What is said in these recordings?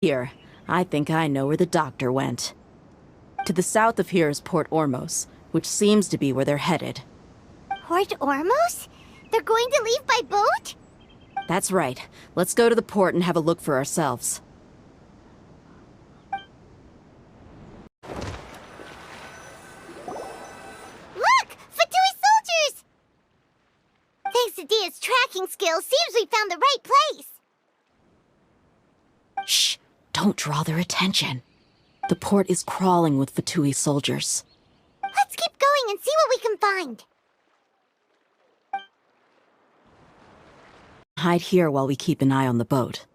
Here, I think I know where the doctor went. To the south of here is Port Ormos, which seems to be where they're headed. Port Ormos? They're going to leave by boat? That's right. Let's go to the port and have a look for ourselves. Look! Fatui soldiers! Thanks to Dia's tracking skills, seems we found the right place. Shh! Don't draw their attention. The port is crawling with Fatui soldiers. Let's keep going and see what we can find. Hide here while we keep an eye on the boat.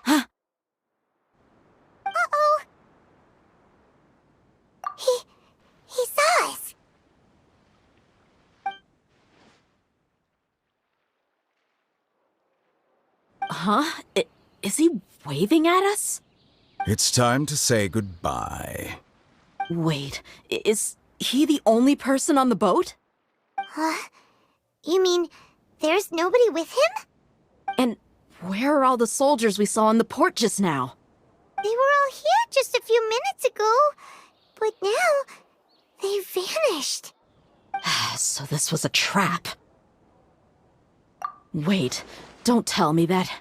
Huh? Uh-oh. He saw us. Huh? Is he waving at us? It's time to say goodbye. Wait, is he the only person on the boat? Huh? You mean there's nobody with him? And where are all the soldiers we saw in the port just now? They were all here just a few minutes ago, but now they've vanished. So this was a trap. Wait, don't tell me that.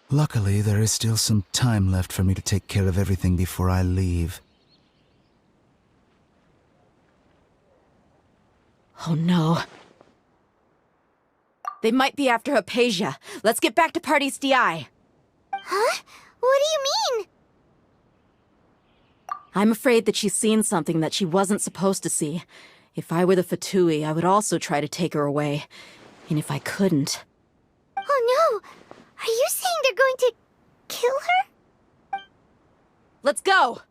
Luckily, there is still some time left for me to take care of everything before I leave. Oh no. They might be after Hypatia. Let's get back to Party's DI. Huh? What do you mean? I'm afraid that she's seen something that she wasn't supposed to see. If I were the Fatui, I would also try to take her away. And if I couldn't... Oh no! Are you saying they're going to kill her? Let's go!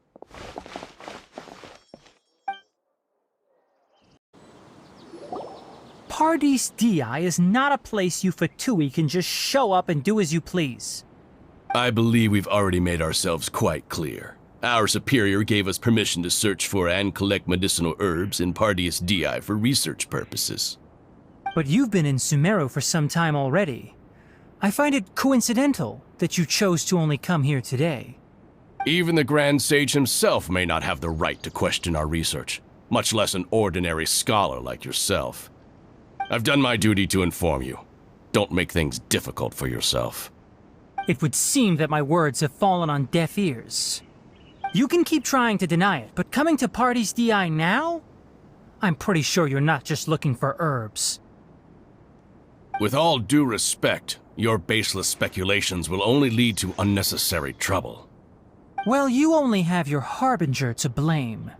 Party's DI is not a place you Fatui can just show up and do as you please. I believe we've already made ourselves quite clear. Our superior gave us permission to search for and collect medicinal herbs in Party's DI for research purposes. But you've been in Sumeru for some time already. I find it coincidental that you chose to only come here today. Even the Grand Sage himself may not have the right to question our research, much less an ordinary scholar like yourself. I've done my duty to inform you. Don't make things difficult for yourself. It would seem that my words have fallen on deaf ears. You can keep trying to deny it, but coming to Party's DI now? I'm pretty sure you're not just looking for herbs. With all due respect, your baseless speculations will only lead to unnecessary trouble. Well, you only have your Harbinger to blame.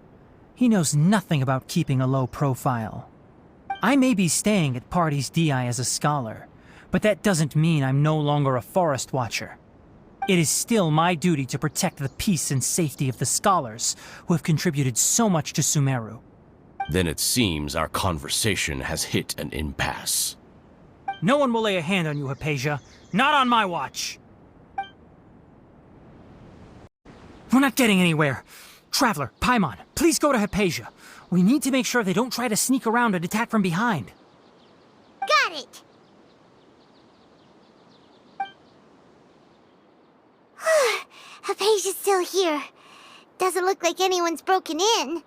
He knows nothing about keeping a low profile. I may be staying at Party's DI as a scholar, but that doesn't mean I'm no longer a forest watcher. It is still my duty to protect the peace and safety of the scholars who have contributed so much to Sumeru. Then it seems our conversation has hit an impasse. No one will lay a hand on you, Hypatia. Not on my watch. We're not getting anywhere. Traveler, Paimon, please go to Hypatia. We need to make sure they don't try to sneak around and attack from behind. Got it! Hypatia's still here. Doesn't look like anyone's broken in.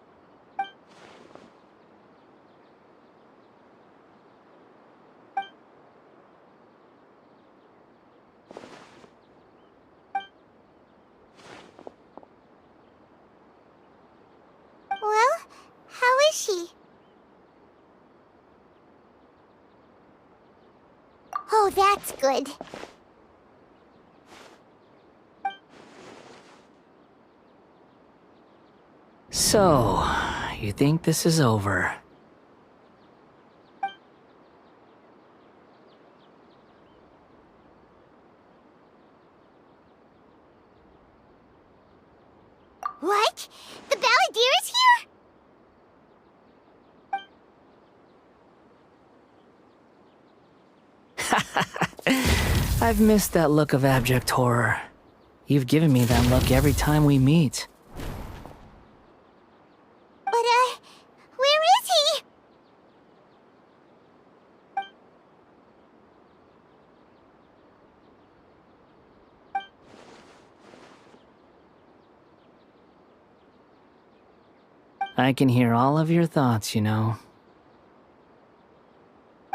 Well, how is she? Oh, that's good. So, you think this is over? What? The Balladeer is here? I've missed that look of abject horror. You've given me that look every time we meet. But, where is he? I can hear all of your thoughts, you know.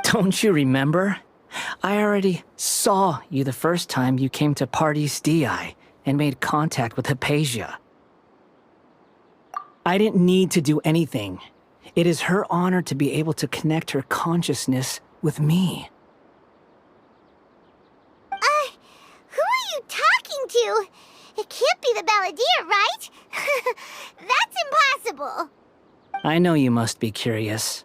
Don't you remember? I already saw you the first time you came to Party's DI and made contact with Hypatia. I didn't need to do anything. It is her honor to be able to connect her consciousness with me. Who are you talking to? It can't be the Balladeer, right? That's impossible. I know you must be curious.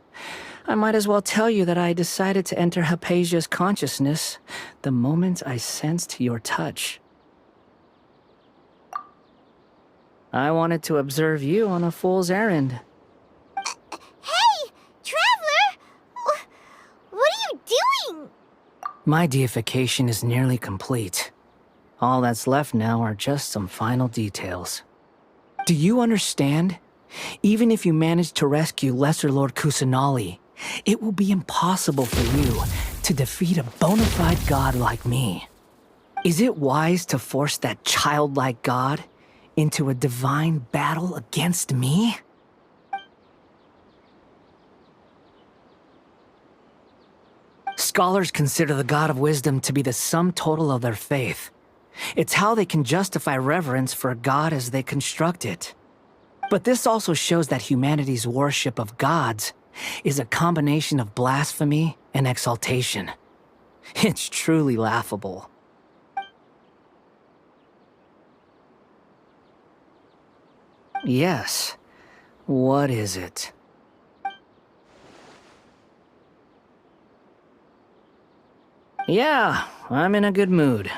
I might as well tell you that I decided to enter Hypatia's consciousness the moment I sensed your touch. I wanted to observe you on a fool's errand. Hey, Traveler! What are you doing? My deification is nearly complete. All that's left now are just some final details. Do you understand? Even if you manage to rescue Lesser Lord Kusanali, it will be impossible for you to defeat a bona fide god like me. Is it wise to force that childlike god into a divine battle against me? Scholars consider the God of Wisdom to be the sum total of their faith. It's how they can justify reverence for a god as they construct it. But this also shows that humanity's worship of gods is a combination of blasphemy and exaltation. It's truly laughable. Yes. What is it? Yeah, I'm in a good mood,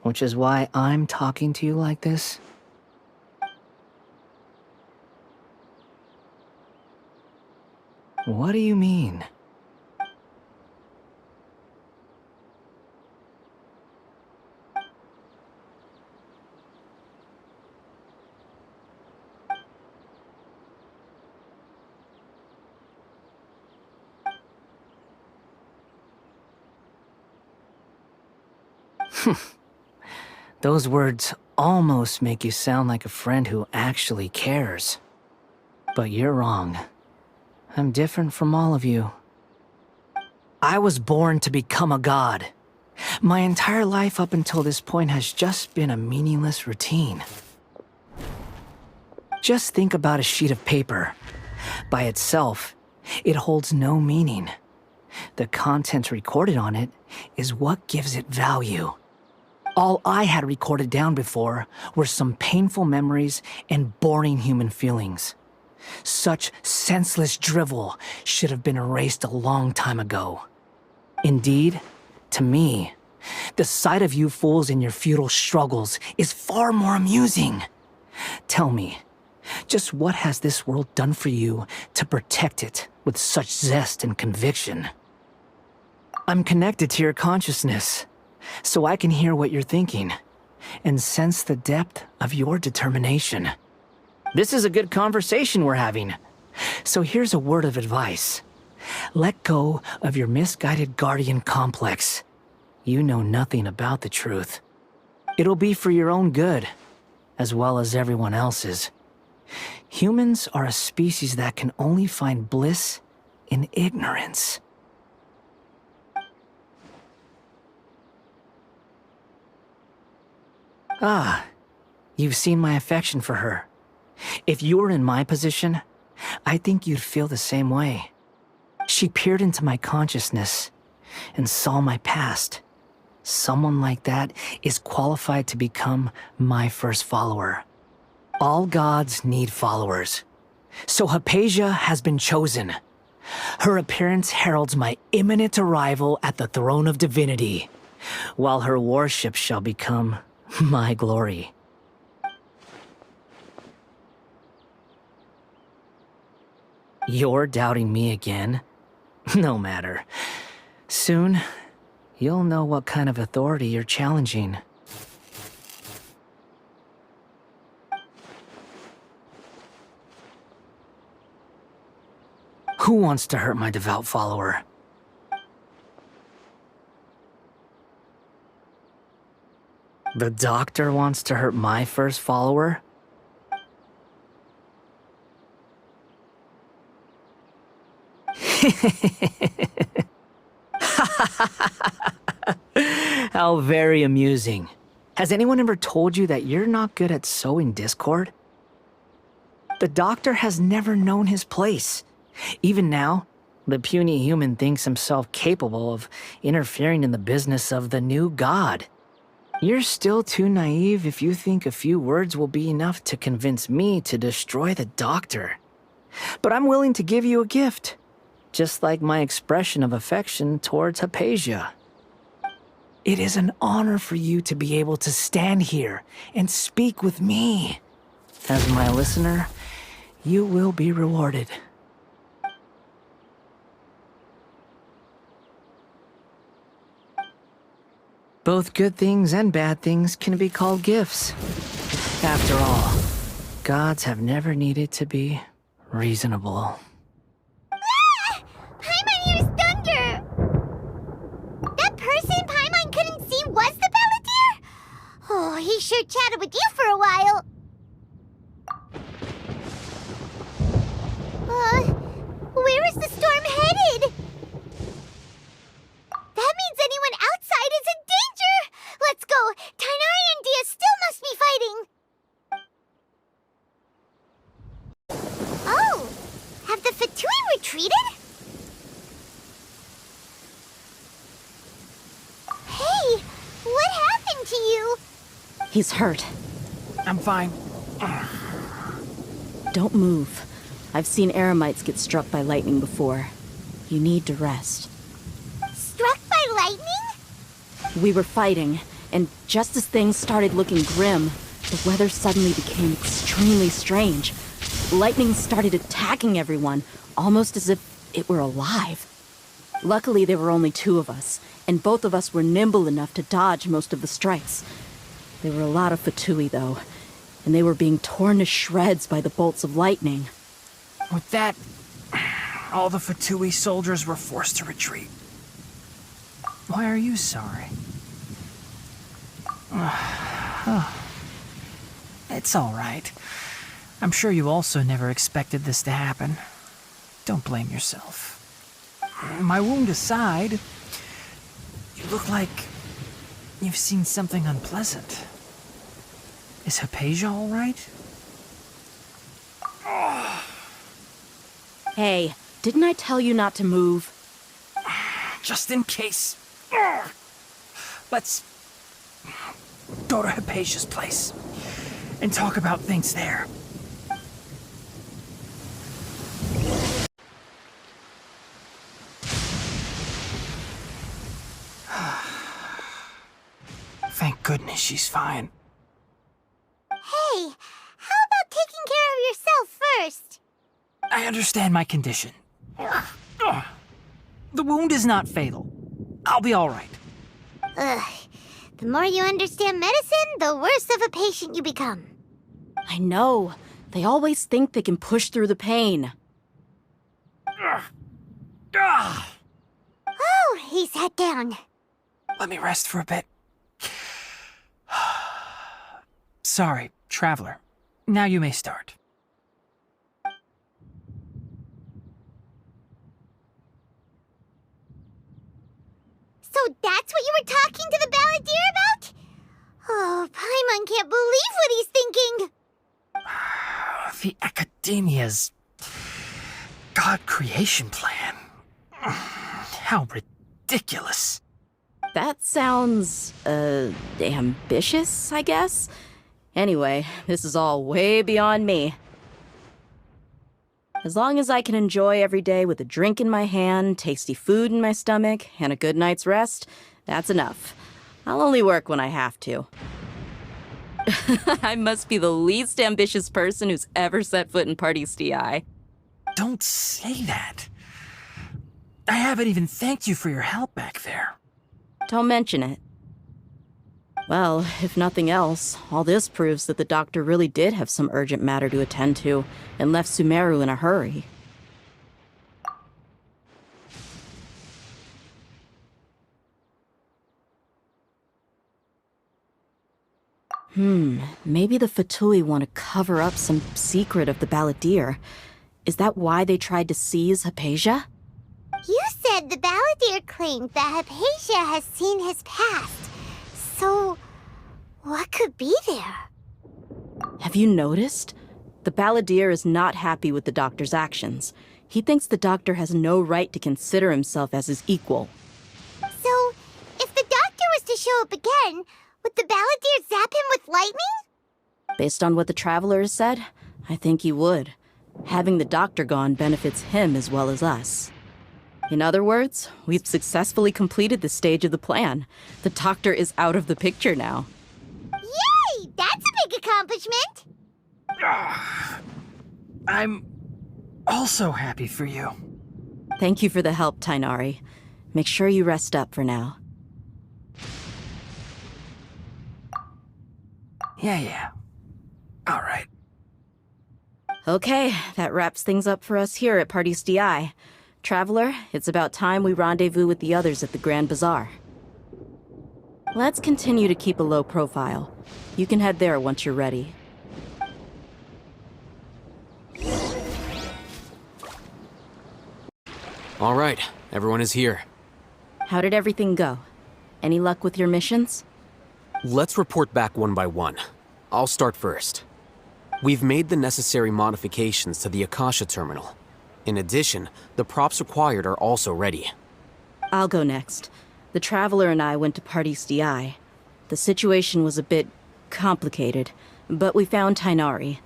which is why I'm talking to you like this. What do you mean? Those words almost make you sound like a friend who actually cares. But you're wrong. I'm different from all of you. I was born to become a god. My entire life up until this point has just been a meaningless routine. Just think about a sheet of paper. By itself, it holds no meaning. The content recorded on it is what gives it value. All I had recorded down before were some painful memories and boring human feelings. Such senseless drivel should have been erased a long time ago. Indeed, to me, the sight of you fools in your futile struggles is far more amusing. Tell me, just what has this world done for you to protect it with such zest and conviction? I'm connected to your consciousness, so I can hear what you're thinking and sense the depth of your determination. This is a good conversation we're having. So here's a word of advice. Let go of your misguided guardian complex. You know nothing about the truth. It'll be for your own good, as well as everyone else's. Humans are a species that can only find bliss in ignorance. Ah, you've seen my affection for her. If you were in my position, I think you'd feel the same way. She peered into my consciousness and saw my past. Someone like that is qualified to become my first follower. All gods need followers. So Hypatia has been chosen. Her appearance heralds my imminent arrival at the throne of divinity, while her worship shall become my glory. You're doubting me again? No matter. Soon, you'll know what kind of authority you're challenging. Who wants to hurt my devout follower? The doctor wants to hurt my first follower? How very amusing. Has anyone ever told you that you're not good at sowing discord? The Doctor has never known his place. Even now, the puny human thinks himself capable of interfering in the business of the new god. You're still too naive if you think a few words will be enough to convince me to destroy the Doctor. But I'm willing to give you a gift, just like my expression of affection towards Hypatia. It is an honor for you to be able to stand here and speak with me. As my listener, you will be rewarded. Both good things and bad things can be called gifts. After all, gods have never needed to be reasonable. Ah! Paimon hears thunder! That person Paimon couldn't see was the Balladeer? Oh, he sure chatted with you for a while. Where is the storm headed? That means anyone outside is in danger! Let's go! Tainari and Dia still must be fighting! Oh! Have the Fatui retreated? Hey! What happened to you? He's hurt. I'm fine. Don't move. I've seen eremites get struck by lightning before. You need to rest. Struck by lightning? We were fighting, and just as things started looking grim, the weather suddenly became extremely strange. Lightning started attacking everyone, almost as if it were alive. Luckily, there were only two of us, and both of us were nimble enough to dodge most of the strikes. There were a lot of Fatui, though, and they were being torn to shreds by the bolts of lightning. With that, all the Fatui soldiers were forced to retreat. Why are you sorry? It's all right. I'm sure you also never expected this to happen. Don't blame yourself. My wound aside, you look like you've seen something unpleasant. Is Hypatia all right? Hey, didn't I tell you not to move? Just in case. Let's go to Hypatia's place and talk about things there. Thank goodness she's fine. Hey, how about taking care of yourself first? I understand my condition. The wound is not fatal. I'll be all right. Ugh. The more you understand medicine, the worse of a patient you become. I know. They always think they can push through the pain. Oh, he sat down. Let me rest for a bit. Sorry, traveler. Now you may start. So that's what you were talking to the Balladeer about? Oh, Paimon can't believe what he's thinking. The Academia's God creation plan. How ridiculous. That sounds, ambitious, I guess? Anyway, this is all way beyond me. As long as I can enjoy every day with a drink in my hand, tasty food in my stomach, and a good night's rest, that's enough. I'll only work when I have to. I must be the least ambitious person who's ever set foot in Party's DI. Don't say that. I haven't even thanked you for your help back there. Don't mention it. Well, if nothing else, all this proves that the doctor really did have some urgent matter to attend to, and left Sumeru in a hurry. Maybe the Fatui want to cover up some secret of the Balladeer. Is that why they tried to seize Hypatia? said the balladeer claimed that Hypatia has seen his past. So, what could be there? Have you noticed? The balladeer is not happy with the doctor's actions. He thinks the doctor has no right to consider himself as his equal. So, if the doctor was to show up again, would the balladeer zap him with lightning? Based on what the traveler has said, I think he would. Having the doctor gone benefits him as well as us. In other words, we've successfully completed the stage of the plan. The doctor is out of the picture now. Yay! That's a big accomplishment! I'm also happy for you. Thank you for the help, Tainari. Make sure you rest up for now. Yeah. All right. Okay, that wraps things up for us here at Party's DI. Traveler, it's about time we rendezvous with the others at the Grand Bazaar. Let's continue to keep a low profile. You can head there once you're ready. All right, everyone is here. How did everything go? Any luck with your missions? Let's report back one by one. I'll start first. We've made the necessary modifications to the Akasha terminal. In addition, the props required are also ready. I'll go next. The Traveler and I went to Party's DI. The situation was a bit complicated, but we found Tainari.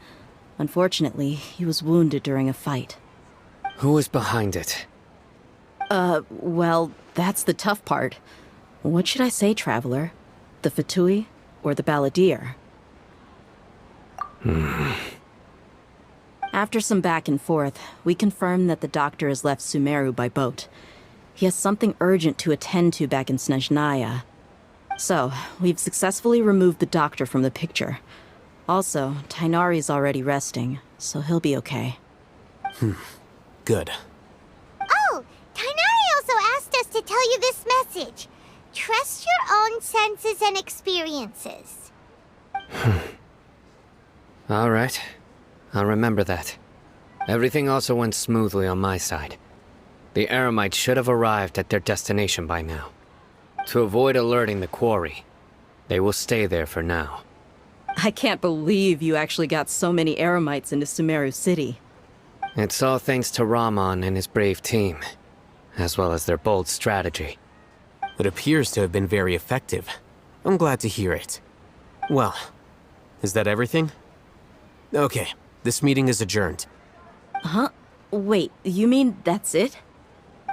Unfortunately, he was wounded during a fight. Who was behind it? Well, that's the tough part. What should I say, Traveler? The Fatui or the Balladeer? After some back and forth, we confirmed that the doctor has left Sumeru by boat. He has something urgent to attend to back in Snezhnaya. So, we've successfully removed the doctor from the picture. Also, Tainari's already resting, so he'll be okay. Good. Oh, Tainari also asked us to tell you this message. Trust your own senses and experiences. All right. I'll remember that. Everything also went smoothly on my side. The Eremites should have arrived at their destination by now. To avoid alerting the quarry, they will stay there for now. I can't believe you actually got so many Eremites into Sumeru City. It's all thanks to Rahman and his brave team, as well as their bold strategy. It appears to have been very effective. I'm glad to hear it. Well, is that everything? Okay, this meeting is adjourned. Huh? Wait, you mean that's it?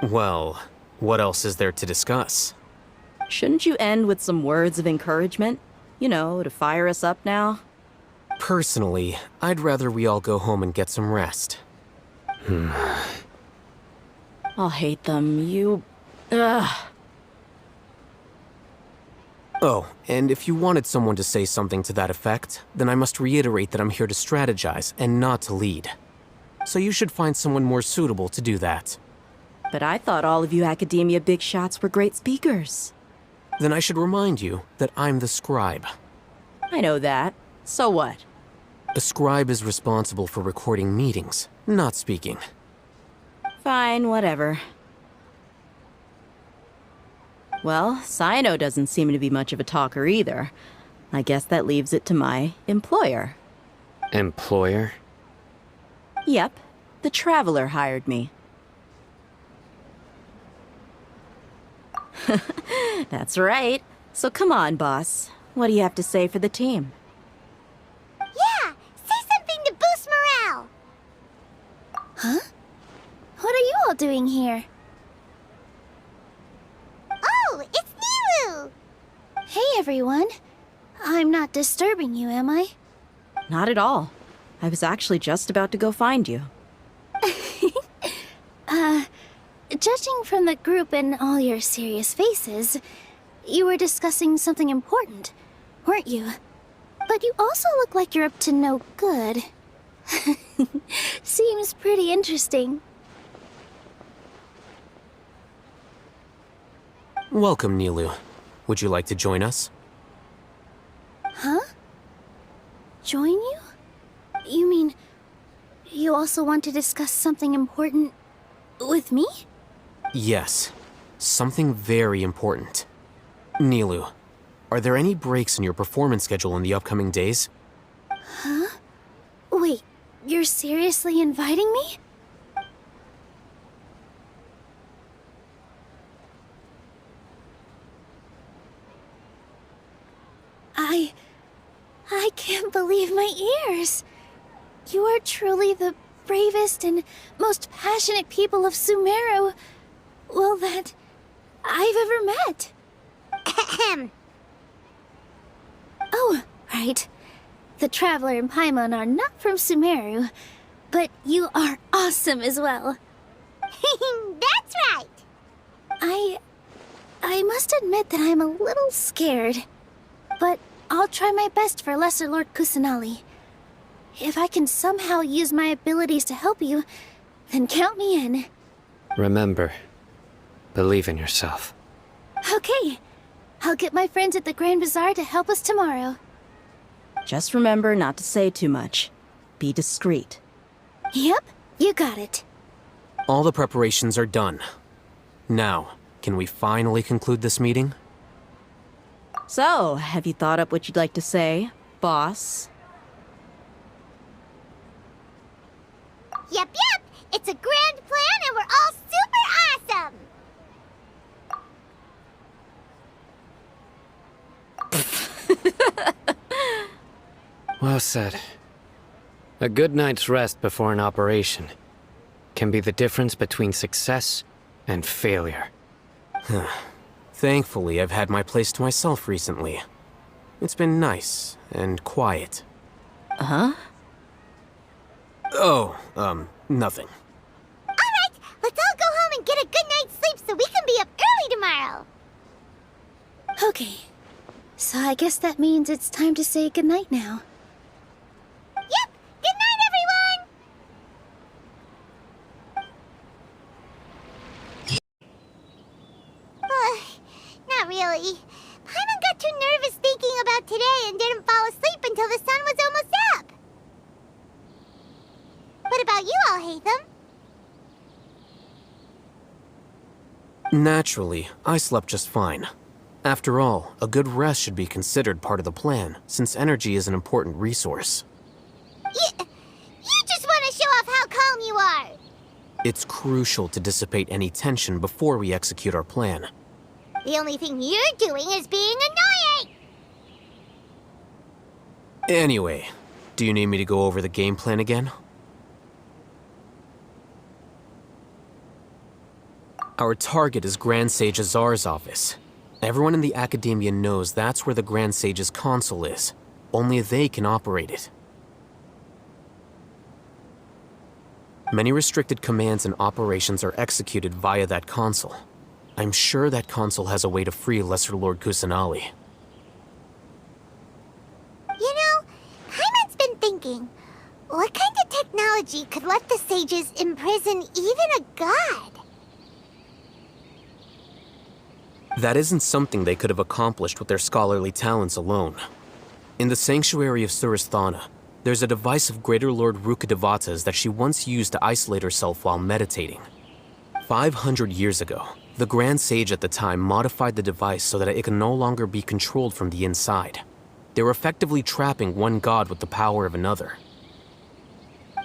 Well, what else is there to discuss? Shouldn't you end with some words of encouragement? You know, to fire us up now? Personally, I'd rather we all go home and get some rest. I'll hate them, Ugh. Oh, and if you wanted someone to say something to that effect, then I must reiterate that I'm here to strategize and not to lead. So you should find someone more suitable to do that. But I thought all of you Academia big shots were great speakers. Then I should remind you that I'm the scribe. I know that. So what? A scribe is responsible for recording meetings, not speaking. Fine, whatever. Well, Cyano doesn't seem to be much of a talker either. I guess that leaves it to my employer. Employer? Yep, the Traveler hired me. That's right. So come on, boss. What do you have to say for the team? Yeah, say something to boost morale. Huh? What are you all doing here? Oh, it's Nilu! Hey, everyone. I'm not disturbing you, am I? Not at all. I was actually just about to go find you. Judging from the group and all your serious faces, you were discussing something important, weren't you? But you also look like you're up to no good. Seems pretty interesting. Welcome, Nilu. Would you like to join us? Huh? Join you? You mean, you also want to discuss something important with me? Yes, something very important. Nilu, are there any breaks in your performance schedule in the upcoming days? Wait, you're seriously inviting me? I can't believe my ears. You are truly the bravest and most passionate people of Sumeru, well, that I've ever met. Ahem. Oh, right. The Traveler and Paimon are not from Sumeru, but you are awesome as well. That's right. I must admit that I'm a little scared, but I'll try my best for Lesser Lord Kusanali. If I can somehow use my abilities to help you, then count me in. Remember, believe in yourself. Okay. I'll get my friends at the Grand Bazaar to help us tomorrow. Just remember not to say too much. Be discreet. Yep, you got it. All the preparations are done. Now, can we finally conclude this meeting? So, have you thought up what you'd like to say, boss? Yep. It's a grand plan and we're all super awesome. Well said. A good night's rest before an operation can be the difference between success and failure. Thankfully, I've had my place to myself recently. It's been nice and quiet. Huh? Oh, nothing. Alright, let's all go home and get a good night's sleep so we can be up early tomorrow. Okay. So I guess that means it's time to say goodnight now. Yep, good night everyone! Not really. Paimon got too nervous thinking about today and didn't fall asleep until the sun was almost up. What about you all, Hatham? Naturally, I slept just fine. After all, a good rest should be considered part of the plan, since energy is an important resource. You just want to show off how calm you are. It's crucial to dissipate any tension before we execute our plan. The only thing you're doing is being annoying. Anyway, do you need me to go over the game plan again? Our target is Grand Sage Azar's office. Everyone in the Academia knows that's where the Grand Sage's console is. Only they can operate it. Many restricted commands and operations are executed via that console. I'm sure that console has a way to free Lesser Lord Kusanali. You know, Paimon's been thinking, what kind of technology could let the sages imprison even a god? That isn't something they could have accomplished with their scholarly talents alone. In the Sanctuary of Surasthana, there's a device of Greater Lord Rukkhadevata's that she once used to isolate herself while meditating. 500 years ago, the Grand Sage at the time modified the device so that it could no longer be controlled from the inside. They were effectively trapping one god with the power of another.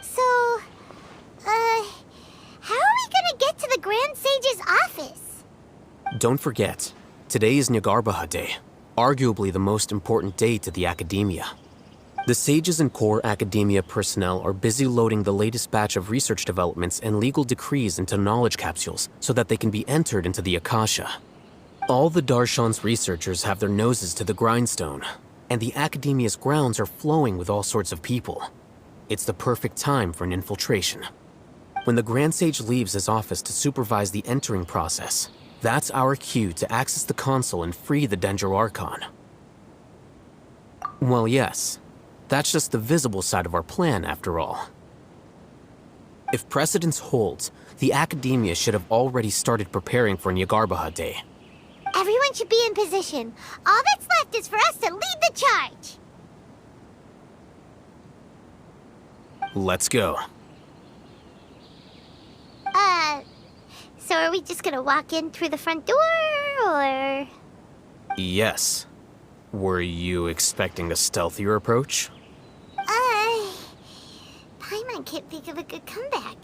So, how are we gonna get to the Grand Sage's office? Don't forget, today is Nyagarbha Day, arguably the most important day to the Academia. The sages and core Academia personnel are busy loading the latest batch of research developments and legal decrees into knowledge capsules so that they can be entered into the Akasha. All the Darshan's researchers have their noses to the grindstone, and the Academia's grounds are flowing with all sorts of people. It's the perfect time for an infiltration. When the Grand Sage leaves his office to supervise the entering process, that's our cue to access the console and free the Danger Archon. Well, yes. That's just the visible side of our plan, after all. If precedence holds, the Academia should have already started preparing for Nyagarbha Day. Everyone should be in position. All that's left is for us to lead the charge. Let's go. So are we just gonna walk in through the front door, or...? Yes. Were you expecting a stealthier approach? Paimon can't think of a good comeback.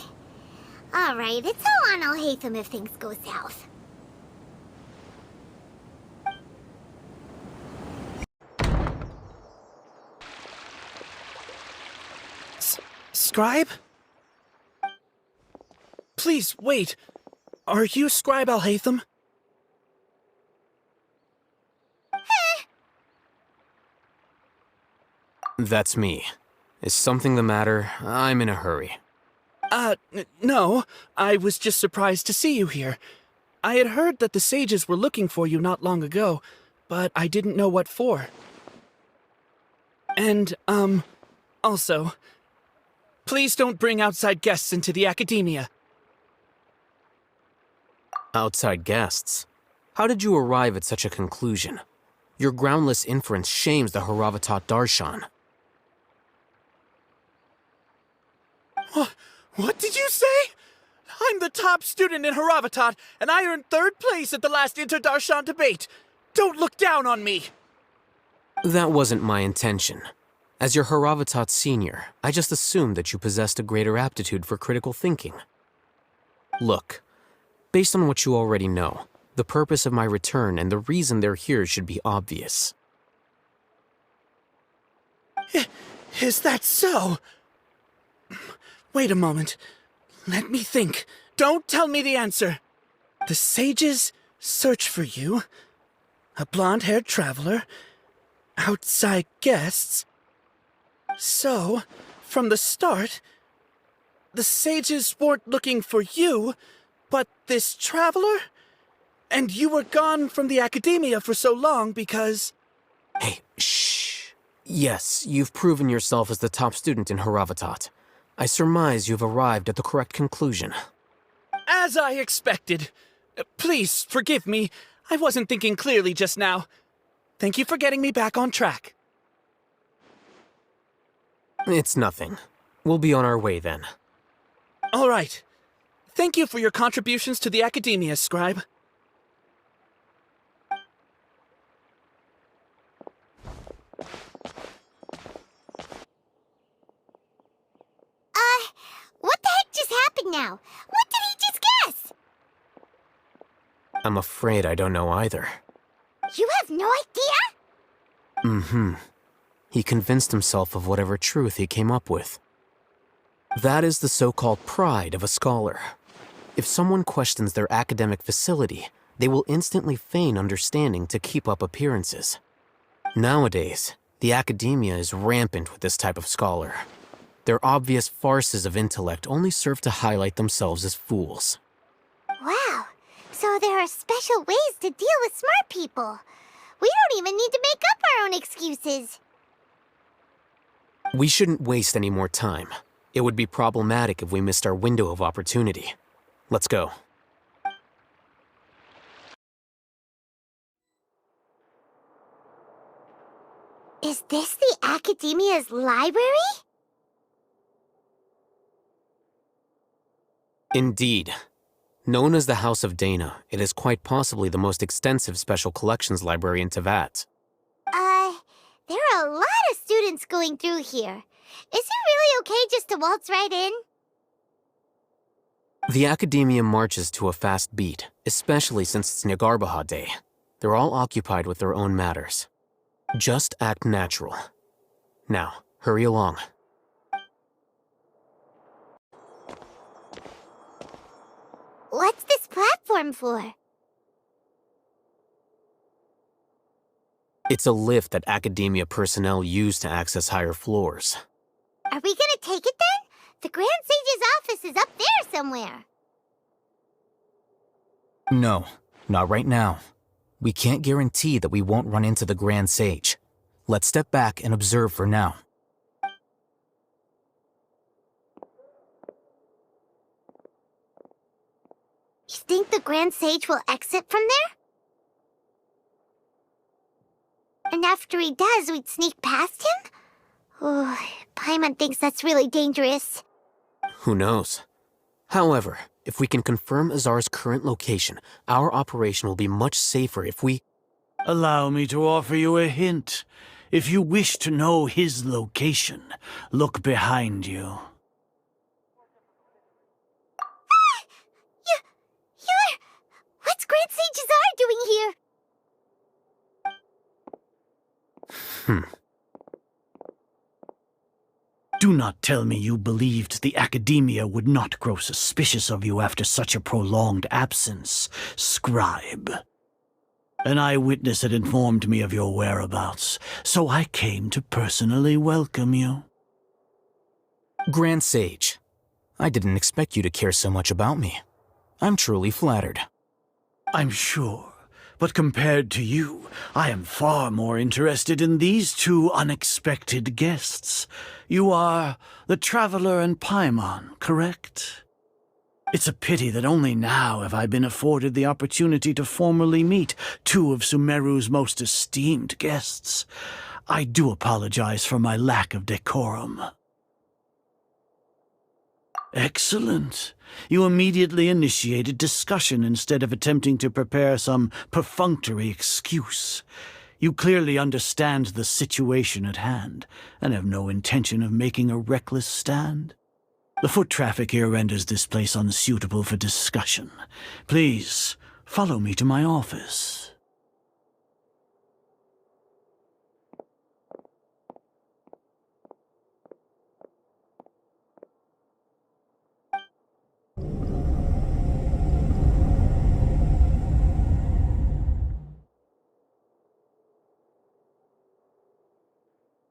Alright, it's all on Alhaitham if things go south. Scribe? Please, wait. Are you Scribe Alhaitham? That's me. Is something the matter? I'm in a hurry. No. I was just surprised to see you here. I had heard that the sages were looking for you not long ago, but I didn't know what for. And, also, please don't bring outside guests into the academia. Outside guests? How did you arrive at such a conclusion? Your groundless inference shames the Haravatat Darshan. What did you say? I'm the top student in Haravatat, and I earned 3rd place at the last Inter-Darshan debate. Don't look down on me! That wasn't my intention. As your Haravatat senior, I just assumed that you possessed a greater aptitude for critical thinking. Look, based on what you already know, the purpose of my return and the reason they're here should be obvious. Is that so? Wait a moment. Let me think. Don't tell me the answer. The sages search for you. A blonde-haired traveler. Outside guests. So, from the start, the sages weren't looking for you, but this traveler? And you were gone from the academia for so long because... Hey, shh. Yes, you've proven yourself as the top student in Haravatat. I surmise you've arrived at the correct conclusion. As I expected. Please, forgive me. I wasn't thinking clearly just now. Thank you for getting me back on track. It's nothing. We'll be on our way then. All right. Thank you for your contributions to the academia, Scribe. What the heck just happened now? What did he just guess? I'm afraid I don't know either. You have no idea? Mm-hmm. He convinced himself of whatever truth he came up with. That is the so-called pride of a scholar. If someone questions their academic facility, they will instantly feign understanding to keep up appearances. Nowadays, the academia is rampant with this type of scholar. Their obvious farces of intellect only serve to highlight themselves as fools. Wow, so there are special ways to deal with smart people. We don't even need to make up our own excuses. We shouldn't waste any more time. It would be problematic if we missed our window of opportunity. Let's go. Is this the Academia's library? Indeed. Known as the House of Dana, it is quite possibly the most extensive special collections library in Teyvat. There are a lot of students going through here. Is it really okay just to waltz right in? The Academia marches to a fast beat, especially since it's Nyargarbaha Day. They're all occupied with their own matters. Just act natural. Now, hurry along. What's this platform for? It's a lift that Academia personnel use to access higher floors. Are we gonna take it then? The Grand Sage's office is up there somewhere. No, not right now. We can't guarantee that we won't run into the Grand Sage. Let's step back and observe for now. You think the Grand Sage will exit from there? And after he does, we'd sneak past him? Oh, Paimon thinks that's really dangerous. Who knows? However, If we can confirm Azar's current location, our operation will be much safer if we... Allow me to offer you a hint. If you wish to know his location, look behind you. You're... What's Grand Sage Azar doing here? Do not tell me you believed the Academia would not grow suspicious of you after such a prolonged absence, scribe. An eyewitness had informed me of your whereabouts, so I came to personally welcome you. Grand Sage, I didn't expect you to care so much about me. I'm truly flattered. I'm sure, but compared to you, I am far more interested in these two unexpected guests. You are the Traveler and Paimon, correct? It's a pity that only now have I been afforded the opportunity to formally meet two of Sumeru's most esteemed guests. I do apologize for my lack of decorum. Excellent. You immediately initiated discussion instead of attempting to prepare some perfunctory excuse. You clearly understand the situation at hand, and have no intention of making a reckless stand. The foot traffic here renders this place unsuitable for discussion. Please, follow me to my office.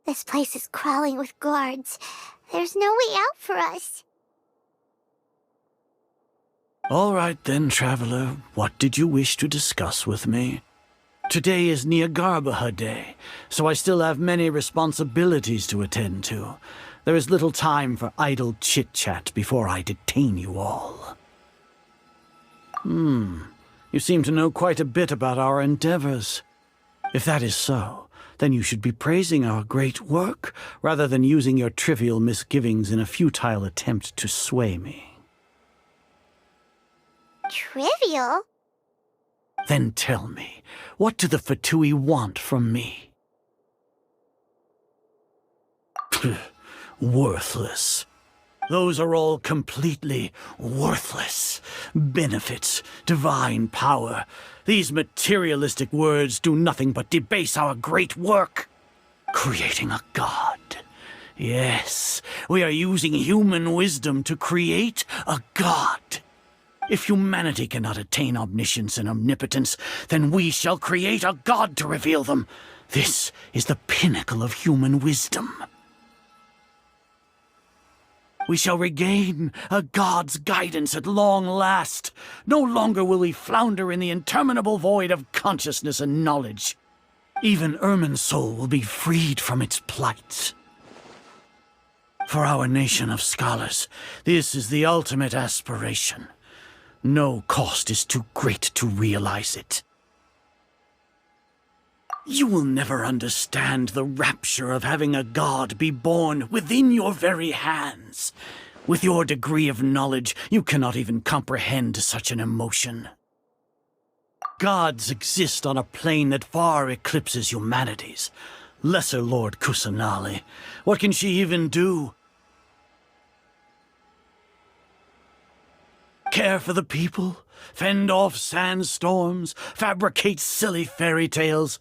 This place is crawling with guards. There's no way out for us. All right then, Traveler. What did you wish to discuss with me? Today is Niagarbaha Day, so I still have many responsibilities to attend to. There is little time for idle chit-chat before I detain you all. You seem to know quite a bit about our endeavors. If that is so, then you should be praising our great work, rather than using your trivial misgivings in a futile attempt to sway me. Trivial? Then tell me, what do the Fatui want from me? Worthless. Those are all completely worthless. Benefits, divine power. These materialistic words do nothing but debase our great work. Creating a god. Yes, we are using human wisdom to create a god. If humanity cannot attain omniscience and omnipotence, then we shall create a god to reveal them. This is the pinnacle of human wisdom. We shall regain a god's guidance at long last. No longer will we flounder in the interminable void of consciousness and knowledge. Even Ermin's soul will be freed from its plight. For our nation of scholars, this is the ultimate aspiration. No cost is too great to realize it. You will never understand the rapture of having a god be born within your very hands. With your degree of knowledge, you cannot even comprehend such an emotion. Gods exist on a plane that far eclipses humanity's. Lesser Lord Kusanali, what can she even do? Care for the people? Fend off sandstorms? Fabricate silly fairy tales?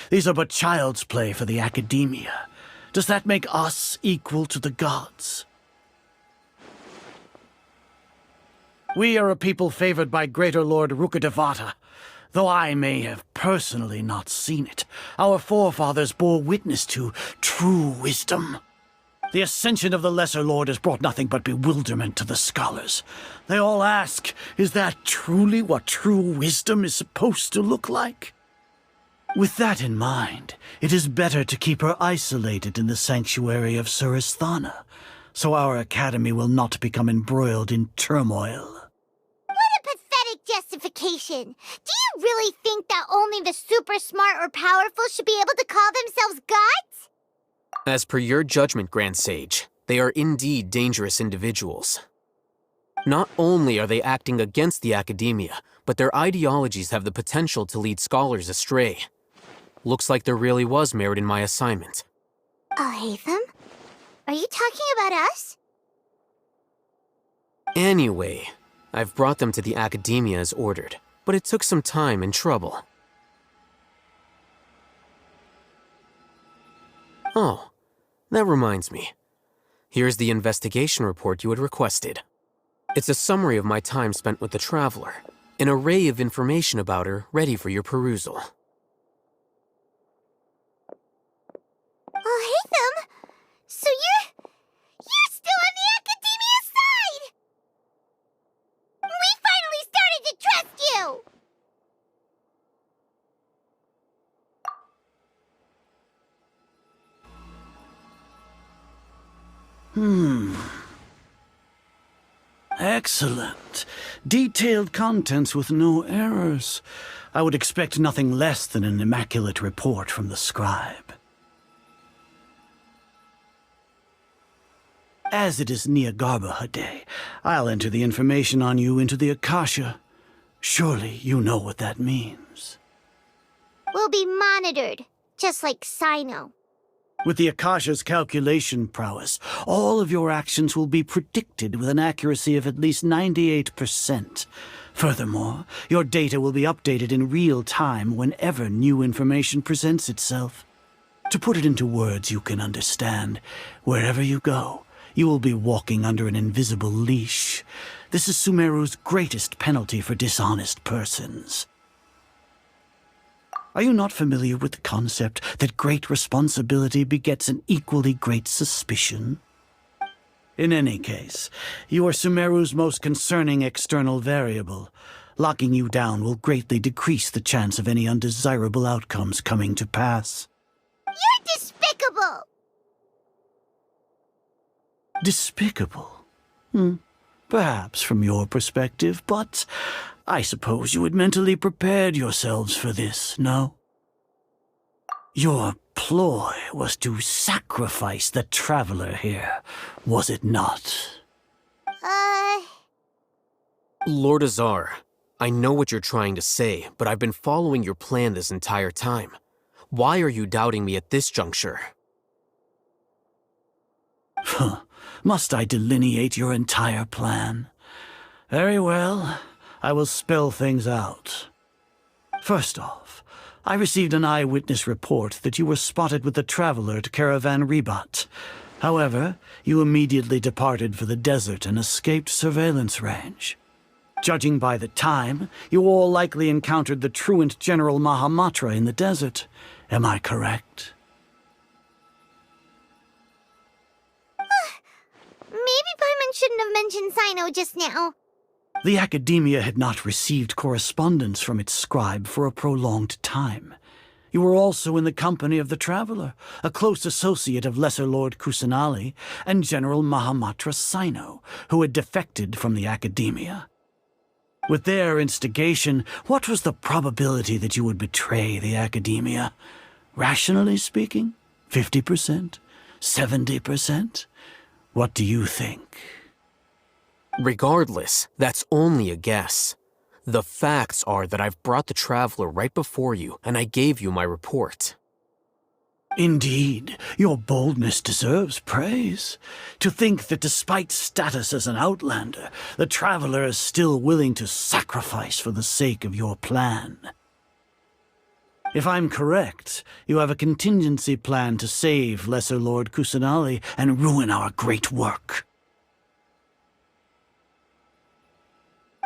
These are but child's play for the Academia. Does that make us equal to the gods? We are a people favored by Greater Lord Rukadevata. Though I may have personally not seen it, our forefathers bore witness to true wisdom. The ascension of the Lesser Lord has brought nothing but bewilderment to the scholars. They all ask, is that truly what true wisdom is supposed to look like? With that in mind, it is better to keep her isolated in the sanctuary of Surasthana, so our academy will not become embroiled in turmoil. What a pathetic justification! Do you really think that only the super smart or powerful should be able to call themselves gods? As per your judgment, Grand Sage, they are indeed dangerous individuals. Not only are they acting against the academia, but their ideologies have the potential to lead scholars astray. Looks like there really was merit in my assignment. Alhaitham? Are you talking about us? Anyway, I've brought them to the academia as ordered, but it took some time and trouble. Oh, that reminds me. Here's the investigation report you had requested. It's a summary of my time spent with the Traveler, an array of information about her ready for your perusal. Alhaitham? So you're still on the Academia side! We finally started to trust you! Excellent. Detailed contents with no errors. I would expect nothing less than an immaculate report from the scribe. As it is Niagarbaha Day, I'll enter the information on you into the Akasha. Surely you know what that means. We'll be monitored, just like Sino. With the Akasha's calculation prowess, all of your actions will be predicted with an accuracy of at least 98%. Furthermore, your data will be updated in real time whenever new information presents itself. To put it into words you can understand, wherever you go, you will be walking under an invisible leash. This is Sumeru's greatest penalty for dishonest persons. Are you not familiar with the concept that great responsibility begets an equally great suspicion? In any case, you are Sumeru's most concerning external variable. Locking you down will greatly decrease the chance of any undesirable outcomes coming to pass. You're despicable! Despicable? Perhaps from your perspective, but I suppose you had mentally prepared yourselves for this, no? Your ploy was to sacrifice the Traveler here, was it not? Lord Azar, I know what you're trying to say, but I've been following your plan this entire time. Why are you doubting me at this juncture? Must I delineate your entire plan? Very well. I will spell things out. First off, I received an eyewitness report that you were spotted with the Traveler at Caravan Ribat. However, you immediately departed for the desert and escaped surveillance range. Judging by the time, you all likely encountered the truant General Mahamatra in the desert. Am I correct? Maybe Paimon shouldn't have mentioned Sino just now. The Academia had not received correspondence from its scribe for a prolonged time. You were also in the company of the Traveler, a close associate of Lesser Lord Kusanali and General Mahamatra Sino, who had defected from the Academia. With their instigation, what was the probability that you would betray the Academia? Rationally speaking, 50%? 70%? What do you think? Regardless, that's only a guess. The facts are that I've brought the Traveler right before you, and I gave you my report. Indeed, your boldness deserves praise. To think that despite status as an outlander, the Traveler is still willing to sacrifice for the sake of your plan. If I'm correct, you have a contingency plan to save Lesser Lord Kusanali and ruin our great work.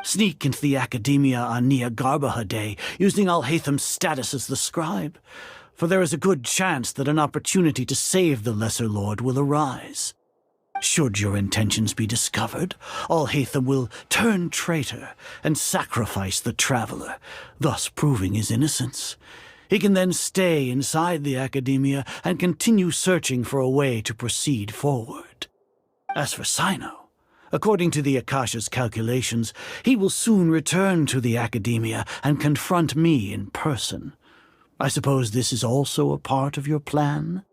Sneak into the Academia on Niagarbaha Day, using Alhaitham's status as the scribe, for there is a good chance that an opportunity to save the Lesser Lord will arise. Should your intentions be discovered, Alhaitham will turn traitor and sacrifice the Traveler, thus proving his innocence. He can then stay inside the Academia and continue searching for a way to proceed forward. As for Sino, according to the Akasha's calculations, he will soon return to the Academia and confront me in person. I suppose this is also a part of your plan?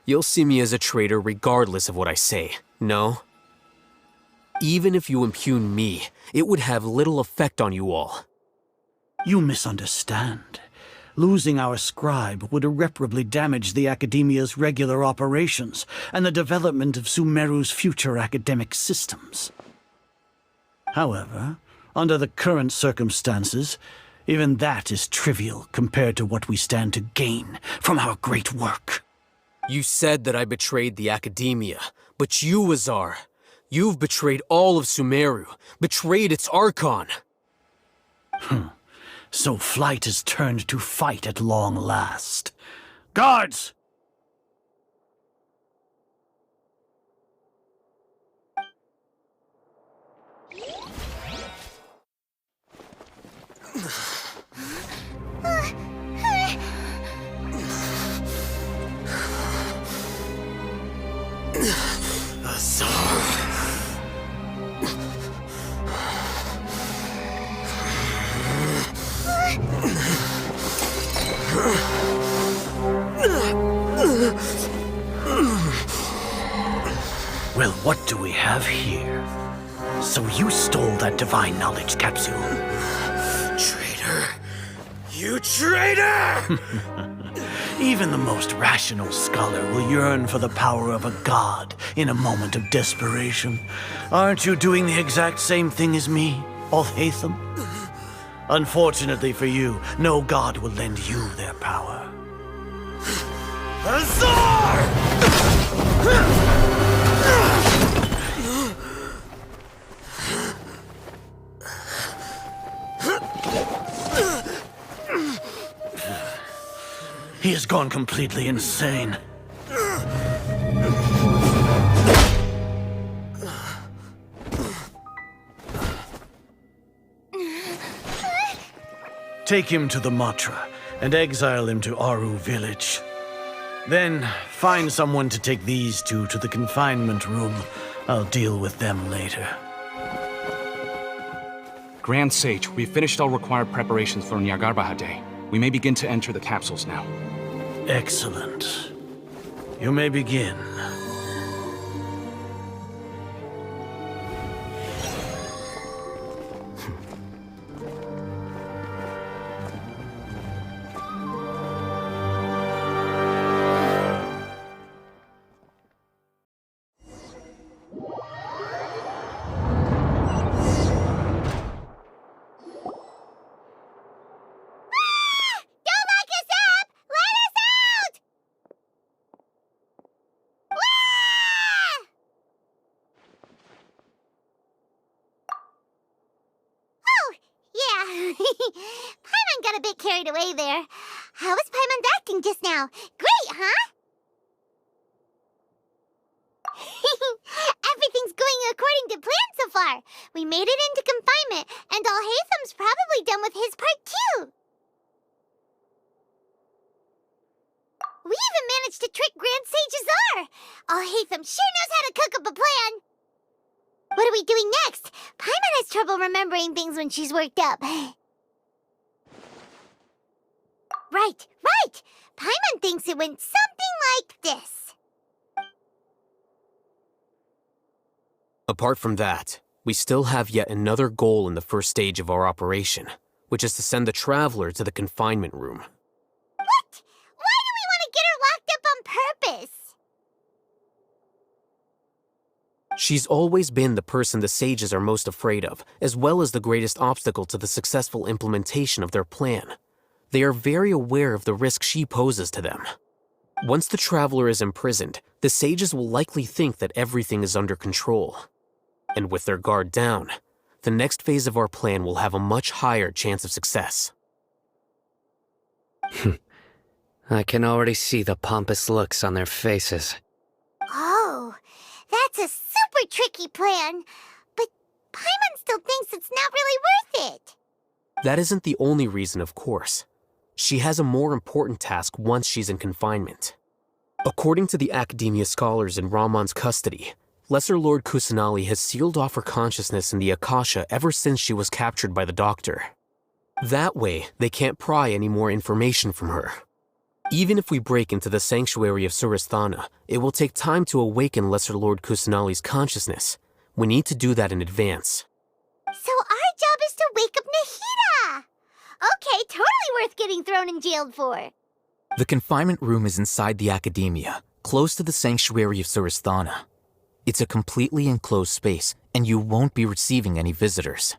You'll see me as a traitor regardless of what I say, no? Even if you impugn me, it would have little effect on you all. You misunderstand. Losing our scribe would irreparably damage the Academia's regular operations and the development of Sumeru's future academic systems. However, under the current circumstances, even that is trivial compared to what we stand to gain from our great work. You said that I betrayed the Academia, but you, Azar, you've betrayed all of Sumeru, betrayed its Archon. So flight is turned to fight at long last. Guards! Well, what do we have here? So you stole that divine knowledge capsule. Traitor! You traitor! Even the most rational scholar will yearn for the power of a god in a moment of desperation. Aren't you doing the exact same thing as me, Alhaitham? Unfortunately for you, no god will lend you their power. Azar! He has gone completely insane. Take him to the Matra and exile him to Aru village. Then find someone to take these two to the confinement room. I'll deal with them later. Grand Sage, we've finished all required preparations for Nyargarbaha Day. We may begin to enter the capsules now. Excellent. You may begin. Paimon got a bit carried away there. How was Paimon acting just now? Great, huh? Everything's going according to plan so far. We made it into confinement, and Alhaitham's probably done with his part too. We even managed to trick Grand Sage Azar. Alhaitham sure knows how to cook up a plan. What are we doing next? Paimon has trouble remembering things when she's worked up. Right. Paimon thinks it went something like this. Apart from that, we still have yet another goal in the first stage of our operation, which is to send the Traveler to the confinement room. What? Why do we want to get her locked up on purpose? She's always been the person the sages are most afraid of, as well as the greatest obstacle to the successful implementation of their plan. They are very aware of the risk she poses to them. Once the Traveler is imprisoned, the sages will likely think that everything is under control. And with their guard down, the next phase of our plan will have a much higher chance of success. I can already see the pompous looks on their faces. Oh, that's a super tricky plan. But Paimon still thinks it's not really worth it. That isn't the only reason, of course. She has a more important task once she's in confinement. According to the Academia scholars in Ramon's custody, Lesser Lord Kusanali has sealed off her consciousness in the Akasha ever since she was captured by the Doctor. That way, they can't pry any more information from her. Even if we break into the sanctuary of Surasthana, it will take time to awaken Lesser Lord Kusanali's consciousness. We need to do that in advance. So our job is to wake up Nahida! Okay, totally worth getting thrown and jailed for. The confinement room is inside the academia, close to the sanctuary of Surasthana. It's a completely enclosed space, and you won't be receiving any visitors.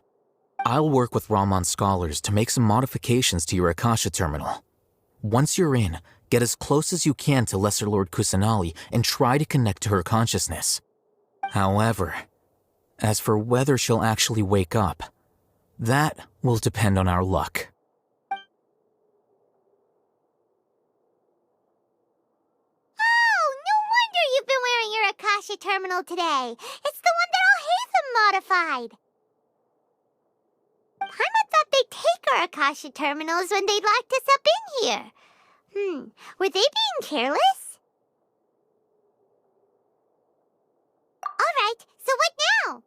I'll work with Raman scholars to make some modifications to your Akasha terminal. Once you're in, get as close as you can to Lesser Lord Kusanali and try to connect to her consciousness. However, as for whether she'll actually wake up, that will depend on our luck. Oh, no wonder you've been wearing your Akasha terminal today. It's the one that Al-Haytham modified. Paimon thought they'd take our Akasha terminals when they'd locked us up in here. Were they being careless? Alright, so what now?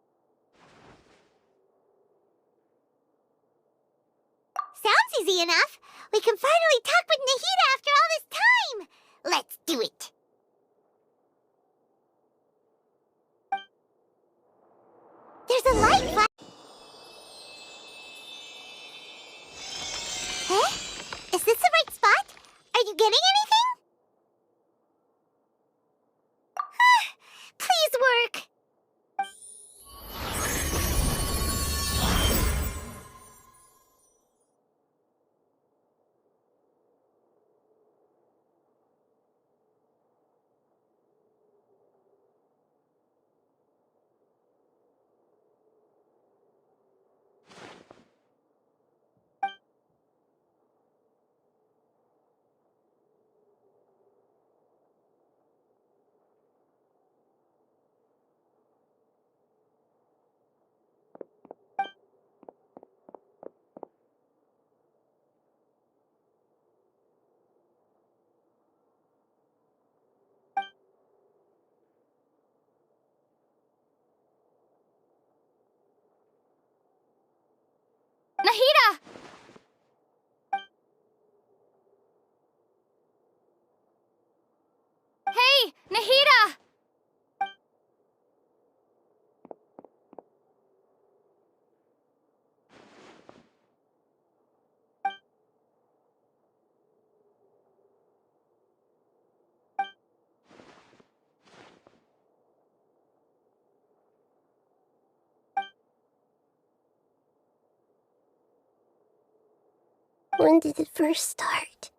Sounds easy enough. We can finally talk with Nahida after all this time. Let's do it. There's a light flash. Huh? Is this the right spot? Are you getting anything? Please work. Nahida! Hey, Nahida! When did it first start?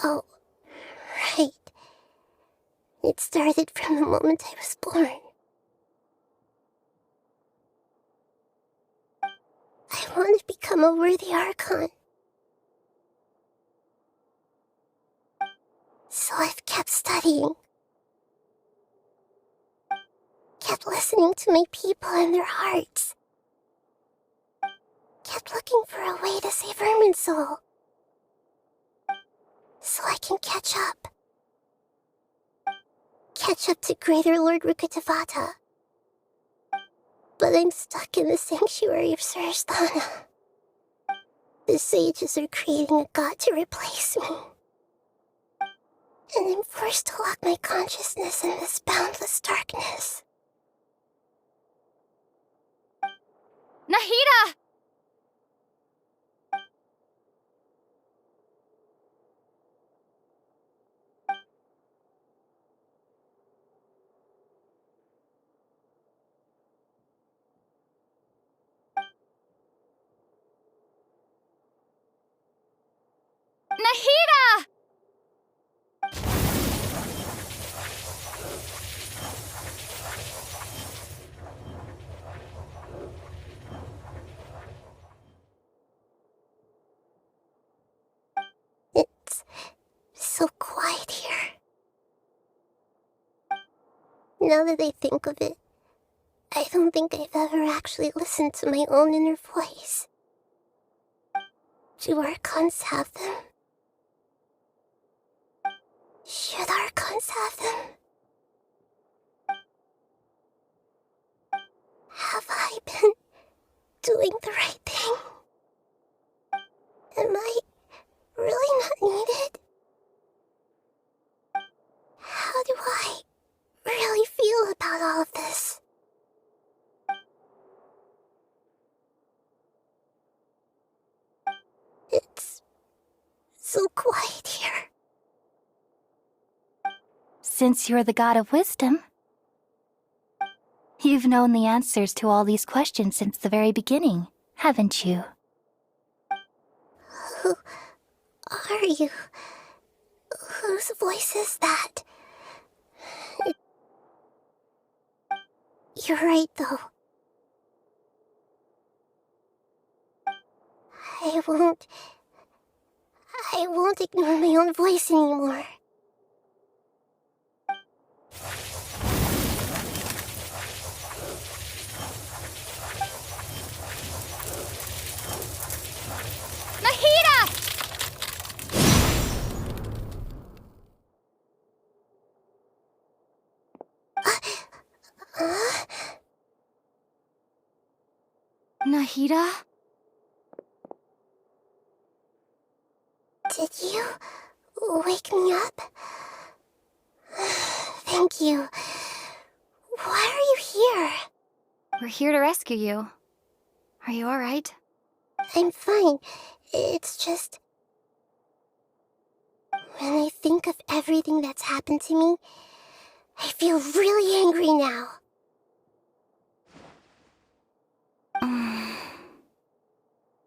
Oh, right. It started from the moment I was born. I want to become a worthy Archon. So I've kept studying. Kept listening to my people and their hearts. Kept looking for a way to save Irminsul. So I can catch up. Catch up to Greater Lord Rukkhadevata. But I'm stuck in the sanctuary of Surasthana. The sages are creating a god to replace me. And I'm forced to lock my consciousness in this boundless darkness. Nahida! Nahida! It's so quiet here. Now that I think of it, I don't think I've ever actually listened to my own inner voice. Do Archons have them? Should Archons have them? Have I been doing the right thing? Am I really so quiet here. Since you're the god of wisdom, you've known the answers to all these questions since the very beginning, haven't you? Who are you? Whose voice is that? You're right, though. I won't ignore my own voice anymore. Nahida? Did you wake me up? Thank you. Why are you here? We're here to rescue you. Are you alright? I'm fine. It's just... when I think of everything that's happened to me, I feel really angry now.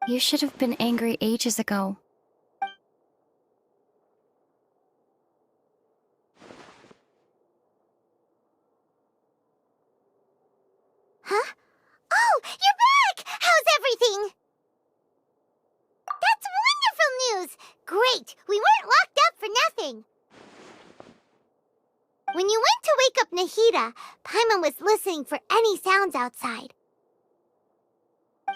You should have been angry ages ago. Huh? Oh, you're back! How's everything? That's wonderful news! Great! We weren't locked up for nothing! When you went to wake up Nahida, Paimon was listening for any sounds outside.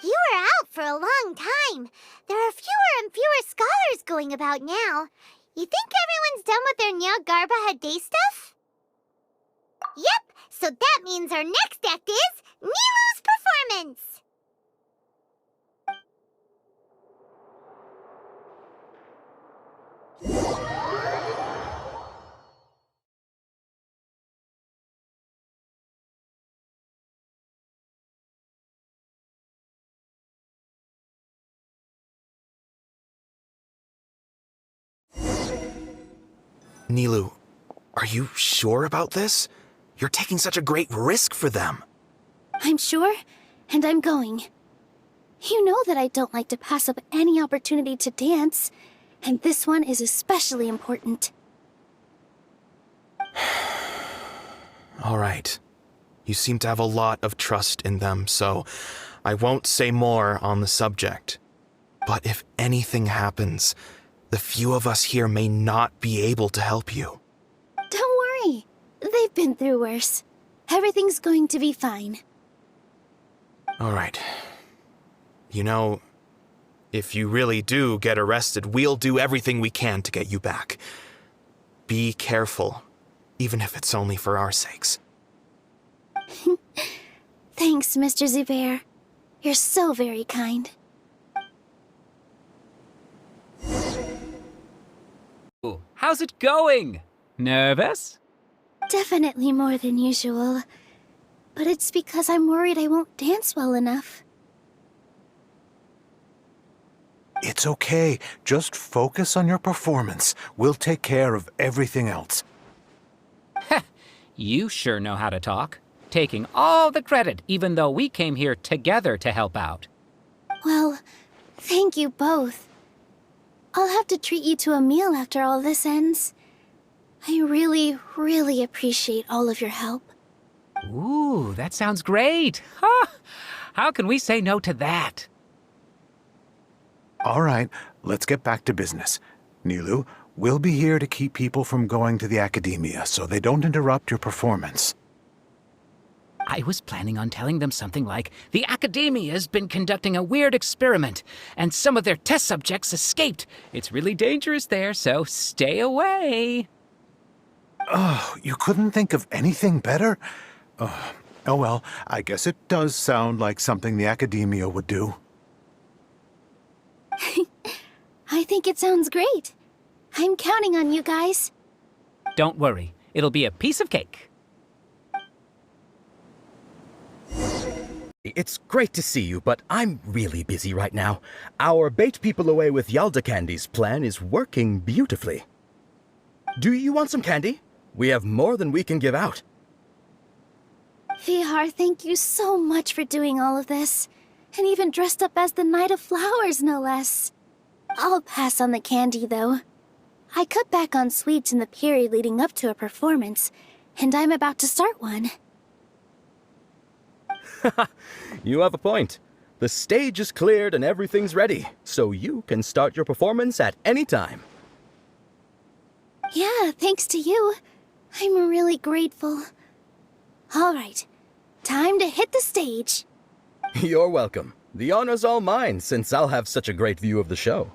You were out for a long time. There are fewer and fewer scholars going about now. You think everyone's done with their Nyagarbha Day stuff? Yep, so that means our next act is Nilu's performance! Nilu, are you sure about this? You're taking such a great risk for them. I'm sure, and I'm going. You know that I don't like to pass up any opportunity to dance, and this one is especially important. All right. You seem to have a lot of trust in them, so I won't say more on the subject. But if anything happens, the few of us here may not be able to help you. Don't worry. They've been through worse. Everything's going to be fine. All right. You know, if you really do get arrested, we'll do everything we can to get you back. Be careful, even if it's only for our sakes. Thanks, Mr. Zubair. You're so very kind. How's it going? Nervous? Definitely more than usual. But it's because I'm worried I won't dance well enough. It's okay. Just focus on your performance. We'll take care of everything else. You sure know how to talk. Taking all the credit, even though we came here together to help out. Well, thank you both. I'll have to treat you to a meal after all this ends. I really, really appreciate all of your help. Ooh, that sounds great. Huh? How can we say no to that? All right, let's get back to business. Nilu, we'll be here to keep people from going to the academia so they don't interrupt your performance. I was planning on telling them something like, the Academia's been conducting a weird experiment, and some of their test subjects escaped. It's really dangerous there, so stay away. Oh, you couldn't think of anything better? Oh well, I guess it does sound like something the Academia would do. I think it sounds great. I'm counting on you guys. Don't worry, it'll be a piece of cake. The it's great to see you, but I'm really busy right now. Our Bait People Away with Yalda Candies plan is working beautifully. Do you want some candy? We have more than we can give out. Vihar, thank you so much for doing all of this. And even dressed up as the Knight of Flowers, no less. I'll pass on the candy, though. I cut back on sweets in the period leading up to a performance, and I'm about to start one. You have a point. The stage is cleared and everything's ready, so you can start your performance at any time. Yeah, thanks to you. I'm really grateful. All right, time to hit the stage. You're welcome. The honor's all mine, since I'll have such a great view of the show.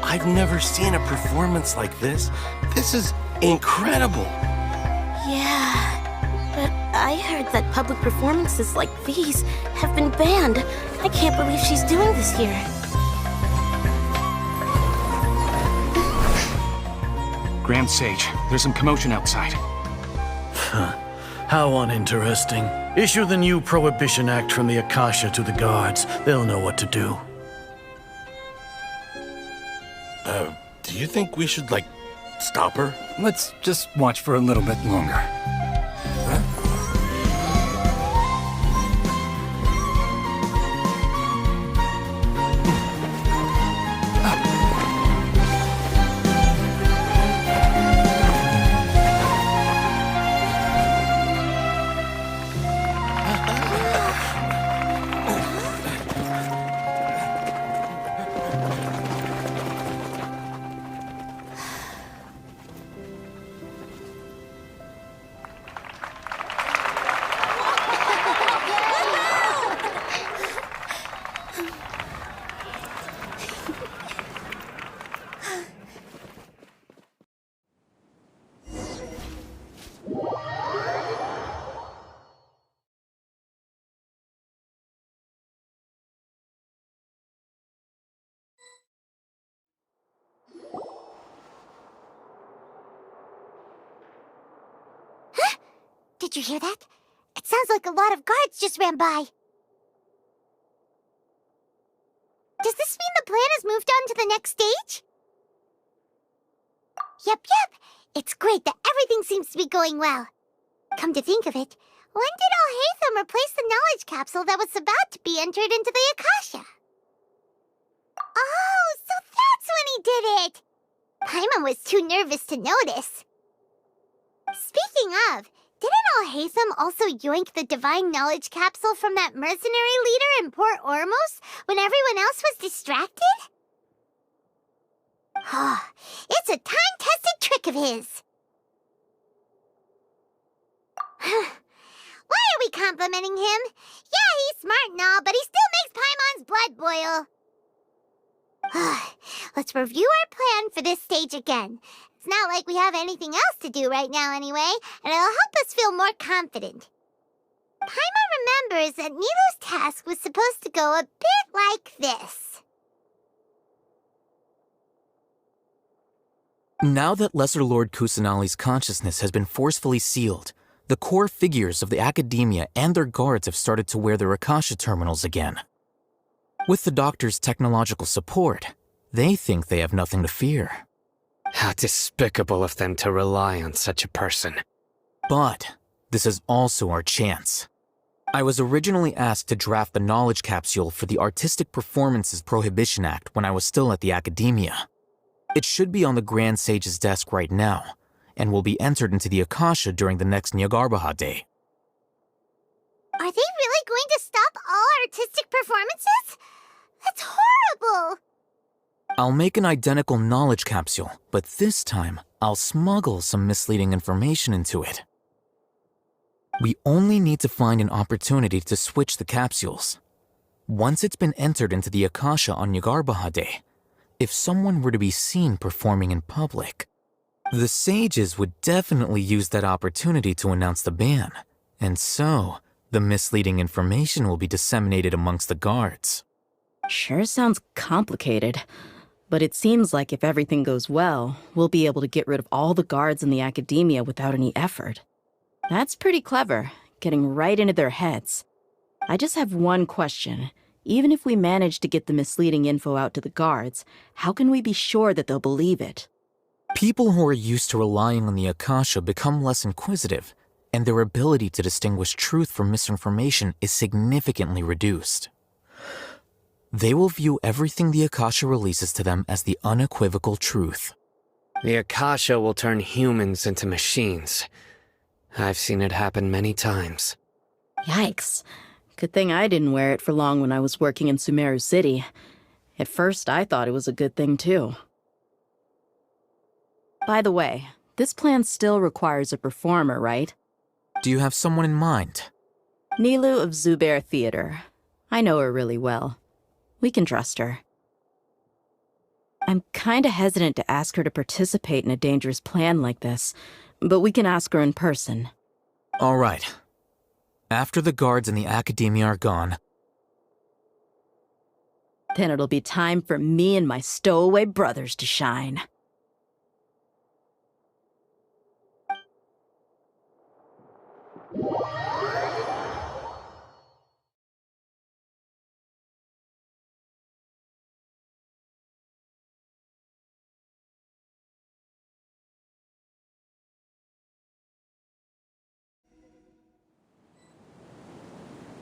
I've never seen a performance like this. This is incredible. Yeah, but I heard that public performances like these have been banned. I can't believe she's doing this here. Grand Sage, there's some commotion outside. How uninteresting. Issue the new Prohibition Act from the Akasha to the guards. They'll know what to do. Do you think we should, stop her? Let's just watch for a little bit longer. Did you hear that? It sounds like a lot of guards just ran by. Does this mean the plan has moved on to the next stage? Yep. It's great that everything seems to be going well. Come to think of it, when did Alhaitham replace the knowledge capsule that was about to be entered into the Akasha? Oh, so that's when he did it! Paimon was too nervous to notice. Speaking of, didn't Alhaitham also yoink the divine knowledge capsule from that mercenary leader in Port Ormos when everyone else was distracted? It's a time-tested trick of his. Why are we complimenting him? Yeah, he's smart and all, but he still makes Paimon's blood boil. Let's review our plan for this stage again. It's not like we have anything else to do right now anyway, and it'll help us feel more confident. Paimon remembers that Nilou's task was supposed to go a bit like this. Now that Lesser Lord Kusanali's consciousness has been forcefully sealed, the core figures of the Academia and their guards have started to wear their Akasha terminals again. With the Doctor's technological support, they think they have nothing to fear. How despicable of them to rely on such a person. But this is also our chance. I was originally asked to draft the knowledge capsule for the Artistic Performances Prohibition Act when I was still at the Academia. It should be on the Grand Sage's desk right now, and will be entered into the Akasha during the next Nyagarbha Day. Are Are they really going to stop all artistic performances? That's horrible! I'll make an identical knowledge capsule, but this time, I'll smuggle some misleading information into it. We only need to find an opportunity to switch the capsules. Once it's been entered into the Akasha on Yagarbaha Day, if someone were to be seen performing in public, the sages would definitely use that opportunity to announce the ban, and so the misleading information will be disseminated amongst the guards. Sure sounds complicated, but it seems like if everything goes well, we'll be able to get rid of all the guards in the academia without any effort. That's pretty clever, getting right into their heads. I just have one question. Even if we manage to get the misleading info out to the guards, how can we be sure that they'll believe it? People who are used to relying on the Akasha become less inquisitive, and their ability to distinguish truth from misinformation is significantly reduced. They will view everything the Akasha releases to them as the unequivocal truth. The Akasha will turn humans into machines. I've seen it happen many times. Yikes. Good thing I didn't wear it for long when I was working in Sumeru City. At first, I thought it was a good thing, too. By the way, this plan still requires a performer, right? Do you have someone in mind? Nilu of Zubair Theater. I know her really well. We can trust her. I'm kinda hesitant to ask her to participate in a dangerous plan like this, but we can ask her in person. All right. After the guards in the academia are gone, then it'll be time for me and my stowaway brothers to shine.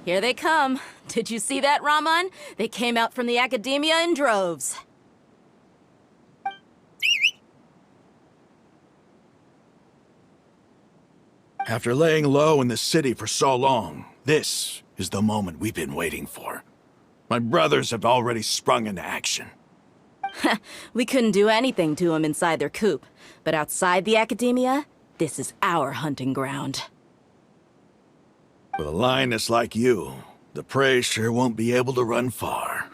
Here they come. Did you see that, Raman? They came out from the academia in droves. After laying low in the city for so long, this is the moment we've been waiting for. My brothers have already sprung into action. We couldn't do anything to them inside their coop, but outside the academia, this is our hunting ground. With a lioness like you, the prey sure won't be able to run far.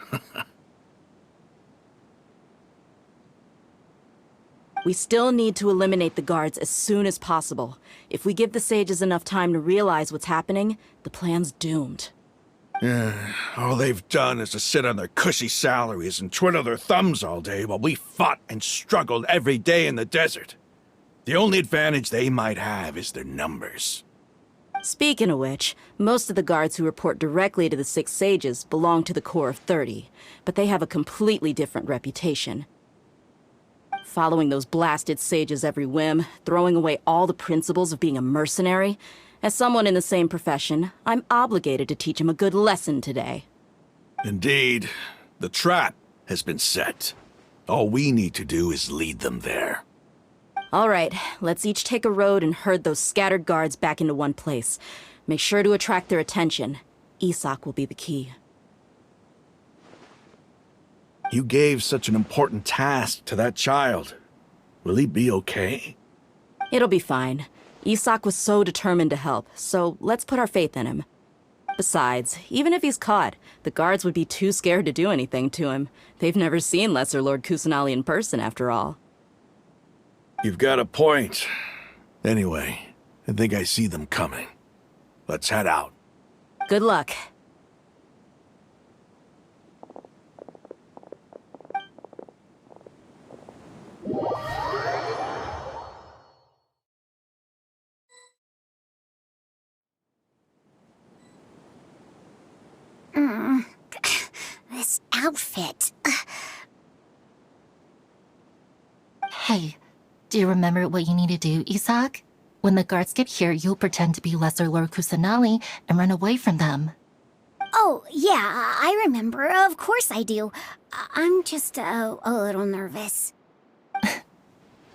We still need to eliminate the guards as soon as possible. If we give the sages enough time to realize what's happening, the plan's doomed. All they've done is to sit on their cushy salaries and twiddle their thumbs all day while we fought and struggled every day in the desert. The only advantage they might have is their numbers. Speaking of which, most of the guards who report directly to the Six Sages belong to the Corps of 30, but they have a completely different reputation. Following those blasted sages every whim, throwing away all the principles of being a mercenary. As someone in the same profession, I'm obligated to teach them a good lesson today. Indeed. The trap has been set. All we need to do is lead them there. All right, let's each take a road and herd those scattered guards back into one place. Make sure to attract their attention. Isak will be the key. You gave such an important task to that child. Will he be okay? It'll be fine. Isak was so determined to help, so let's put our faith in him. Besides, even if he's caught, the guards would be too scared to do anything to him. They've never seen Lesser Lord Kusanali in person, after all. You've got a point. Anyway, I think I see them coming. Let's head out. Good luck. This outfit. Hey, do you remember what you need to do, Isak? When the guards get here, you'll pretend to be Lesser Lord Kusanali and run away from them. Oh, yeah, I remember. Of course I do. I'm just a little nervous.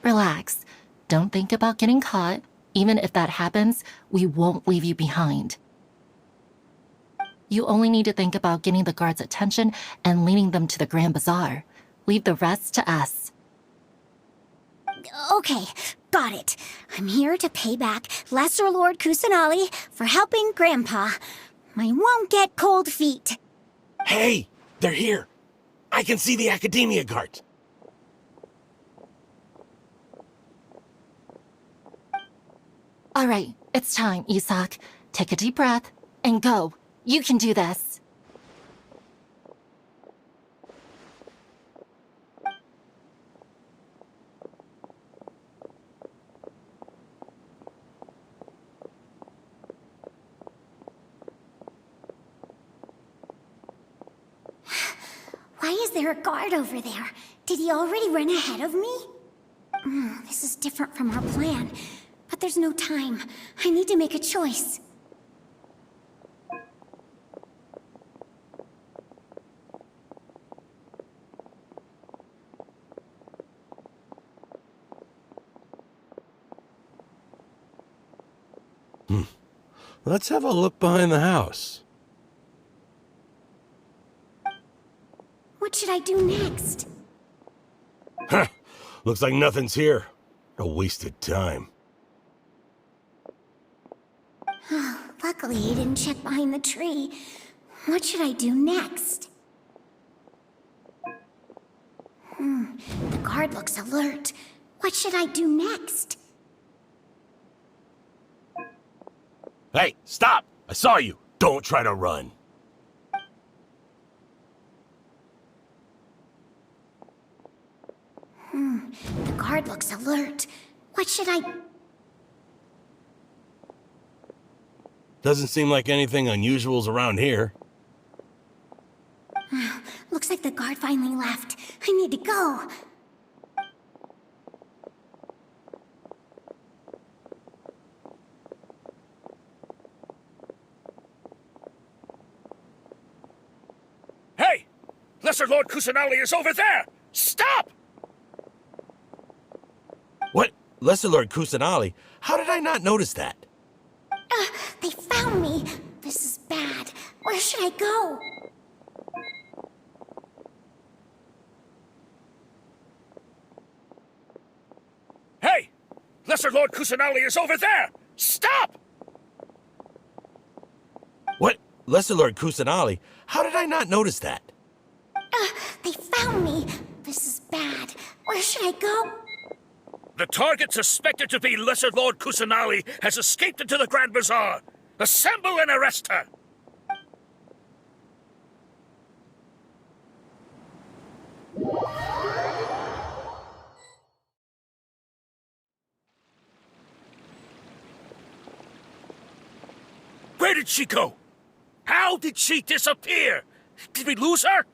Relax. Don't think about getting caught. Even if that happens, we won't leave you behind. You only need to think about getting the guards' attention and leading them to the Grand Bazaar. Leave the rest to us. Okay, got it. I'm here to pay back Lesser Lord Kusanali for helping Grandpa. I won't get cold feet. Hey, they're here. I can see the Academia guards. All right, it's time, Isak. Take a deep breath and go. You can do this. Why is there a guard over there? Did he already run ahead of me? This is different from our plan. But there's no time. I need to make a choice. Let's have a look behind the house. What should I do next? Huh. Looks like nothing's here. A wasted time. Luckily, he didn't check behind the tree. What should I do next? The guard looks alert. What should I do next? Hey, stop! I saw you! Don't try to run. The guard looks alert. What should I... Doesn't seem like anything unusual's around here. Looks like the guard finally left. I need to go. Hey! Lesser Lord Kusanali is over there! Stop! What? Lesser Lord Kusanali? How did I not notice that? They found me. This is bad. Where should I go? Hey! Lesser Lord Kusanali is over there! Stop! What? Lesser Lord Kusanali? How did I not notice that? They found me. This is bad. Where should I go? The target suspected to be Lesser Lord Kusanali has escaped into the Grand Bazaar. Assemble and arrest her! Where did she go? How did she disappear? Did we lose her?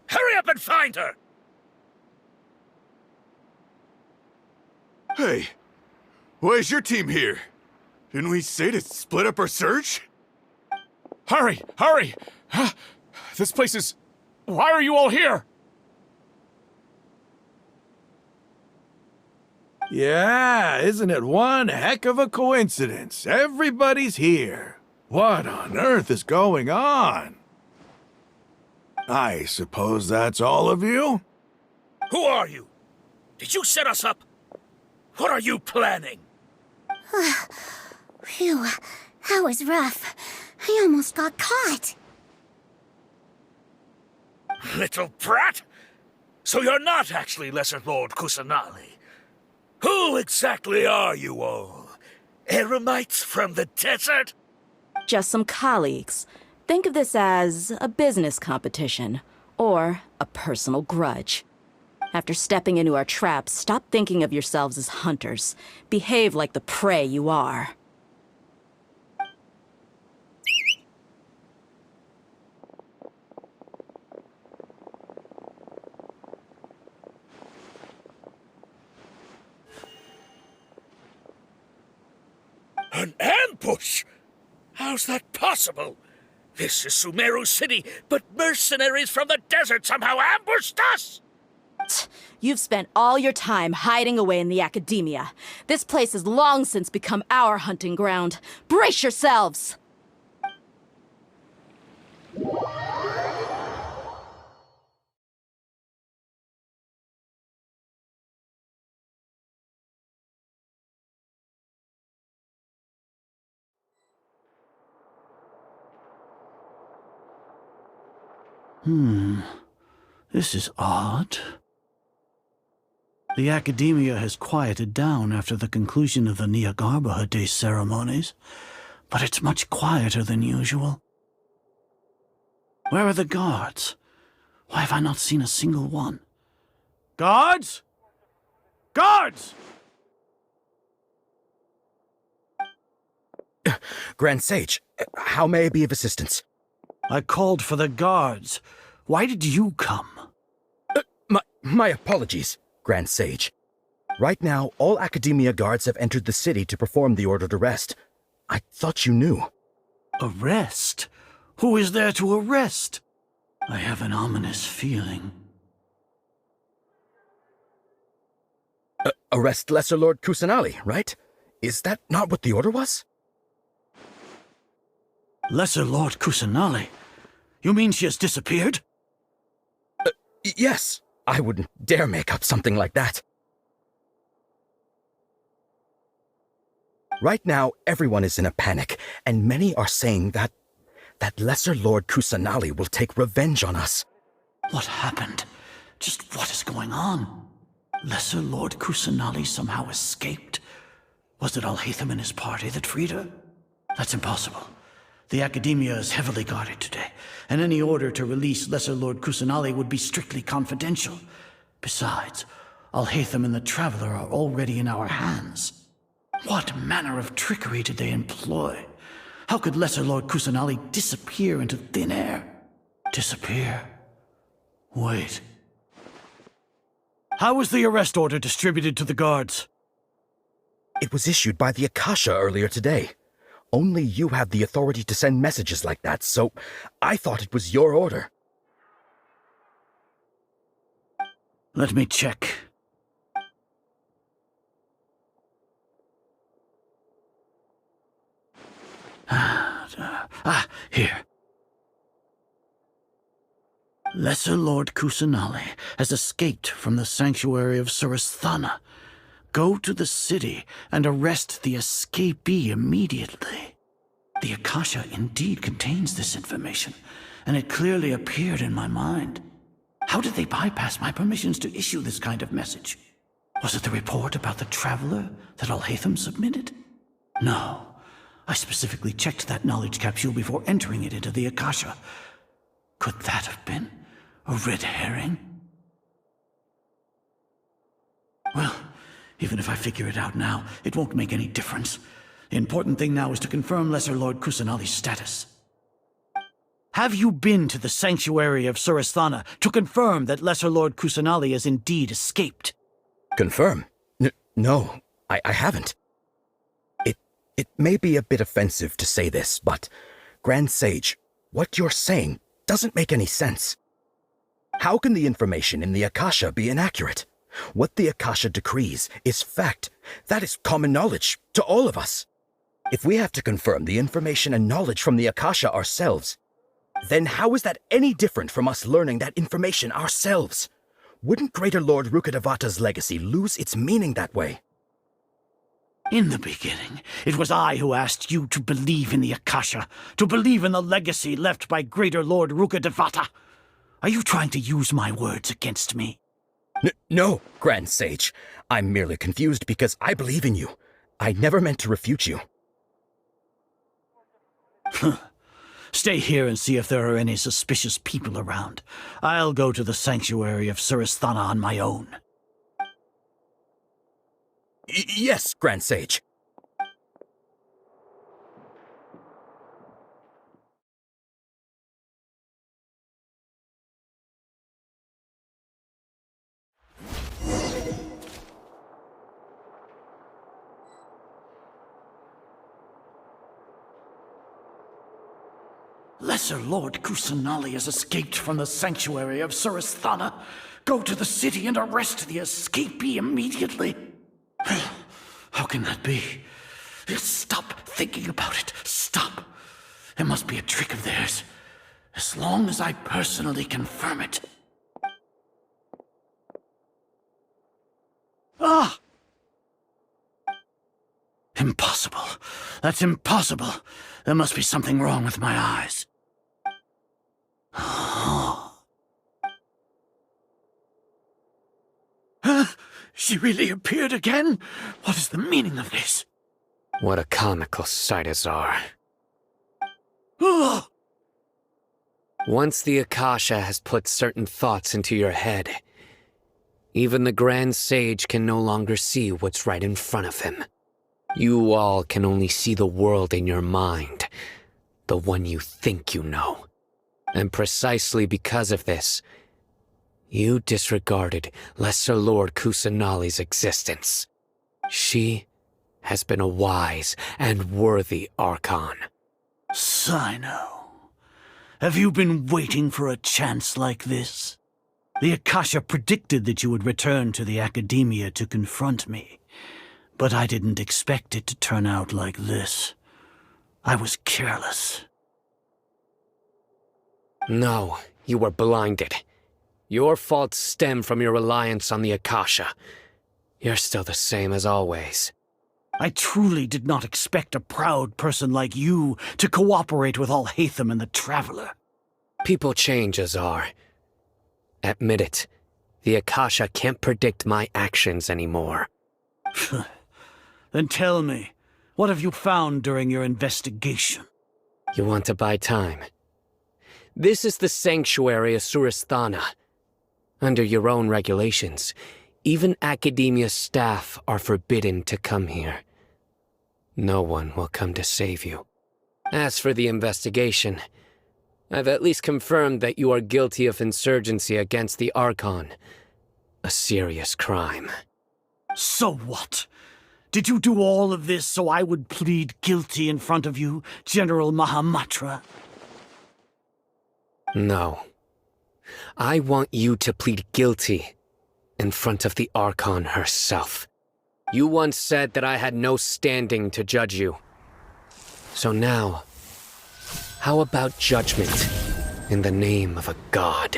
Hurry up and find her! Hey, why is your team here? Didn't we say to split up our search? Hurry! Hurry! This place is... Why are you all here? Yeah, isn't it one heck of a coincidence? Everybody's here. What on earth is going on? I suppose that's all of you? Who are you? Did you set us up? What are you planning? Phew, that was rough. I almost got caught. Little brat! So you're not actually Lesser Lord Kusanali. Who exactly are you all? Eremites from the desert? Just some colleagues. Think of this as a business competition, or a personal grudge. After stepping into our traps, stop thinking of yourselves as hunters. Behave like the prey you are. An ambush? How's that possible? This is Sumeru City, but mercenaries from the desert somehow ambushed us! You've spent all your time hiding away in the academia. This place has long since become our hunting ground. Brace yourselves! This is odd. The Academia has quieted down after the conclusion of the Nyagarbha Day ceremonies, but it's much quieter than usual. Where are the guards? Why have I not seen a single one? Guards? Guards! Grand Sage, how may I be of assistance? I called for the guards. Why did you come? My apologies, Grand Sage. Right now, all Academia guards have entered the city to perform the ordered arrest. I thought you knew. Arrest? Who is there to arrest? I have an ominous feeling. Arrest Lesser Lord Kusanali, right? Is that not what the order was? Lesser Lord Kusanali? You mean she has disappeared? Yes. I wouldn't dare make up something like that. Right now, everyone is in a panic, and many are saying that Lesser Lord Kusanali will take revenge on us. What happened? Just what is going on? Lesser Lord Kusanali somehow escaped? Was it Alhaitham and his party that freed her? That's impossible. The Academia is heavily guarded today, and any order to release Lesser Lord Kusanali would be strictly confidential. Besides, Alhaitham and the Traveler are already in our hands. What manner of trickery did they employ? How could Lesser Lord Kusanali disappear into thin air? Disappear? Wait. How was the arrest order distributed to the guards? It was issued by the Akasha earlier today. Only you have the authority to send messages like that, so I thought it was your order. Let me check. Here. Lesser Lord Kusanali has escaped from the sanctuary of Surasthana. Go to the city and arrest the escapee immediately. The Akasha indeed contains this information, and it clearly appeared in my mind. How did they bypass my permissions to issue this kind of message? Was it the report about the Traveler that Alhaitham submitted? No. I specifically checked that knowledge capsule before entering it into the Akasha. Could that have been a red herring? Well, even if I figure it out now, it won't make any difference. The important thing now is to confirm Lesser Lord Kusanali's status. Have you been to the sanctuary of Surasthana to confirm that Lesser Lord Kusanali has indeed escaped? Confirm? No, I haven't. It may be a bit offensive to say this, but, Grand Sage, what you're saying doesn't make any sense. How can the information in the Akasha be inaccurate? What the Akasha decrees is fact. That is common knowledge to all of us. If we have to confirm the information and knowledge from the Akasha ourselves, then how is that any different from us learning that information ourselves? Wouldn't Greater Lord Rukkhadevata's legacy lose its meaning that way? In the beginning, it was I who asked you to believe in the Akasha, to believe in the legacy left by Greater Lord Rukkhadevata. Are you trying to use my words against me? No, Grand Sage. I'm merely confused because I believe in you. I never meant to refute you. Stay here and see if there are any suspicious people around. I'll go to the sanctuary of Surasthana on my own. Yes, Grand Sage. Lesser Lord Kusanali has escaped from the sanctuary of Surasthana. Go to the city and arrest the escapee immediately. How can that be? Stop thinking about it. Stop. It must be a trick of theirs. As long as I personally confirm it. Ah! Impossible. That's impossible. There must be something wrong with my eyes. Huh? She really appeared again? What is the meaning of this? What a comical sight, Azar. Ah! Once the Akasha has put certain thoughts into your head, even the Grand Sage can no longer see what's right in front of him. You all can only see the world in your mind, the one you think you know. And precisely because of this, you disregarded Lesser Lord Kusanali's existence. She has been a wise and worthy Archon. Sino, have you been waiting for a chance like this? The Akasha predicted that you would return to the Academia to confront me, but I didn't expect it to turn out like this. I was careless. No, you were blinded. Your faults stem from your reliance on the Akasha. You're still the same as always. I truly did not expect a proud person like you to cooperate with Alhaitham and the Traveler. People change, Azar. Admit it. The Akasha can't predict my actions anymore. Then tell me, what have you found during your investigation? You want to buy time? This is the sanctuary of Surasthana. Under your own regulations, even Academia staff are forbidden to come here. No one will come to save you. As for the investigation, I've at least confirmed that you are guilty of insurgency against the Archon. A serious crime. So what? Did you do all of this so I would plead guilty in front of you, General Mahamatra? No. I want you to plead guilty in front of the Archon herself. You once said that I had no standing to judge you. So now, how about judgment in the name of a god?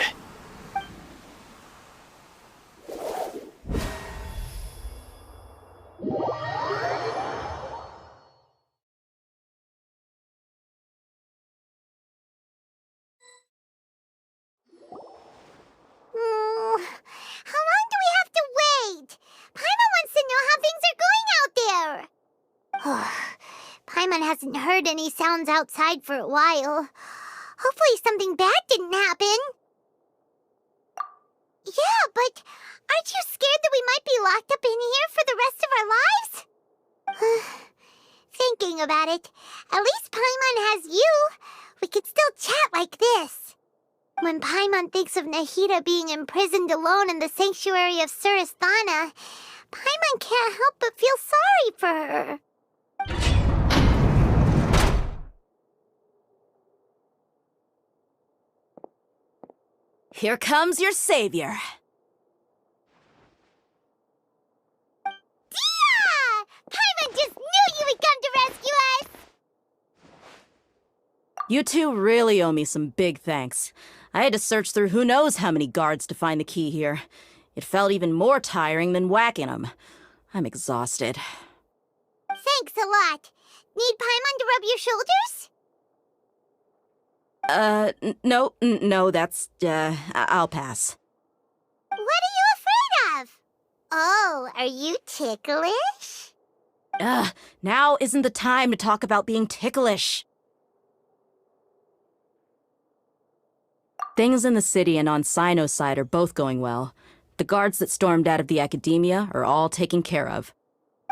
How long do we have to wait? Paimon wants to know how things are going out there. Paimon hasn't heard any sounds outside for a while. Hopefully something bad didn't happen. Yeah, but aren't you scared that we might be locked up in here for the rest of our lives? Thinking about it, at least Paimon has you. We could still chat like this. When Paimon thinks of Nahida being imprisoned alone in the sanctuary of Surasthana, Paimon can't help but feel sorry for her. Here comes your savior. Dia! Paimon just knew you would come to rescue us! You two really owe me some big thanks. I had to search through who knows how many guards to find the key here. It felt even more tiring than whacking them. I'm exhausted. Thanks a lot. Need Paimon to rub your shoulders? No, that's, I'll pass. What are you afraid of? Oh, are you ticklish? Now isn't the time to talk about being ticklish. Things in the city and on Sino's side are both going well. The guards that stormed out of the Academia are all taken care of.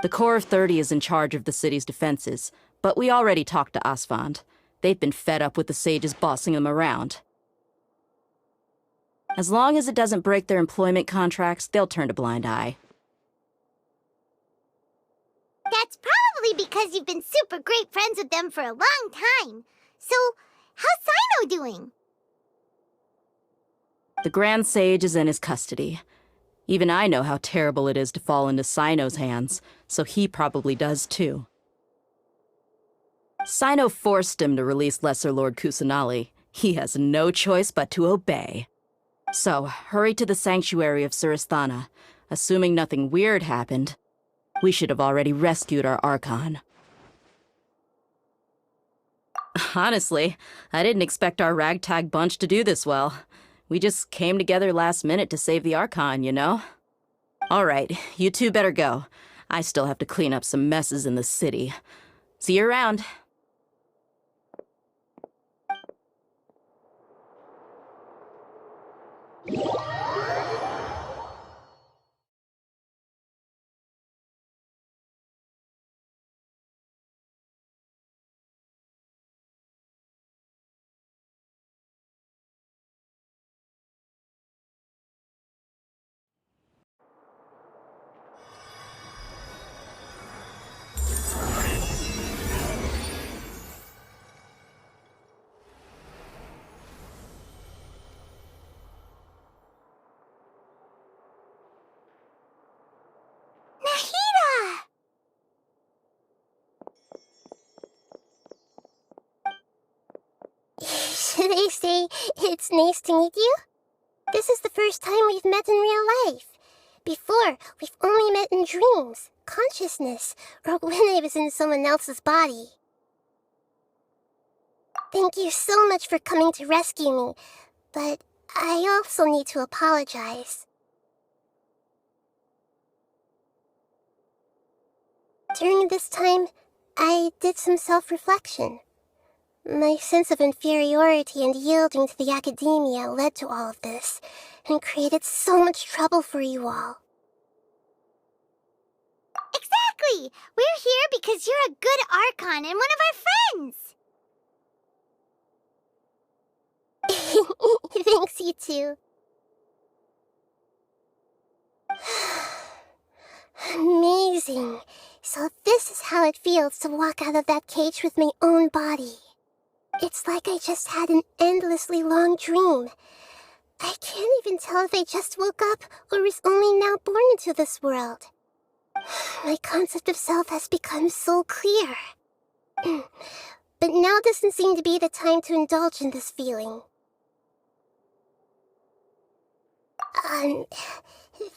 The Corps of 30 is in charge of the city's defenses, but we already talked to Asfand. They've been fed up with the sages bossing them around. As long as it doesn't break their employment contracts, they'll turn a blind eye. That's probably because you've been super great friends with them for a long time. So, how's Sino doing? The Grand Sage is in his custody. Even I know how terrible it is to fall into Sino's hands, so he probably does too. Sino forced him to release Lesser Lord Kusanali. He has no choice but to obey. So, hurry to the sanctuary of Surasthana. Assuming nothing weird happened, we should have already rescued our Archon. Honestly, I didn't expect our ragtag bunch to do this well. We just came together last minute to save the Archon, you know? Alright, you two better go. I still have to clean up some messes in the city. See you around. Should I say it's nice to meet you? This is the first time we've met in real life. Before, we've only met in dreams, consciousness, or when I was in someone else's body. Thank you so much for coming to rescue me, but I also need to apologize. During this time, I did some self-reflection. My sense of inferiority and yielding to the academia led to all of this, and created so much trouble for you all. Exactly! We're here because you're a good Archon and one of our friends! Thanks, you two. Amazing. So this is how it feels to walk out of that cage with my own body. It's like I just had an endlessly long dream. I can't even tell if I just woke up or was only now born into this world. My concept of self has become so clear. But now doesn't seem to be the time to indulge in this feeling.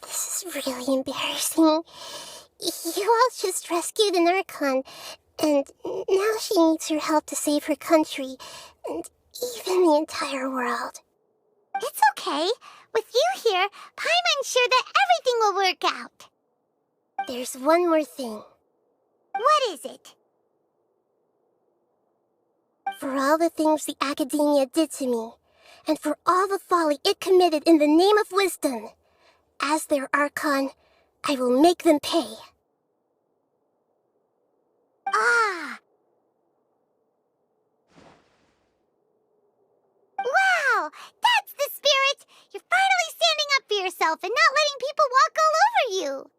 This is really embarrassing. You all just rescued an Archon, and now she needs your help to save her country, and even the entire world. It's okay. With you here, Paimon's sure that everything will work out. There's one more thing. What is it? For all the things the Academia did to me, and for all the folly it committed in the name of wisdom, as their Archon, I will make them pay. Ah! Wow! That's the spirit! You're finally standing up for yourself and not letting people walk all over you!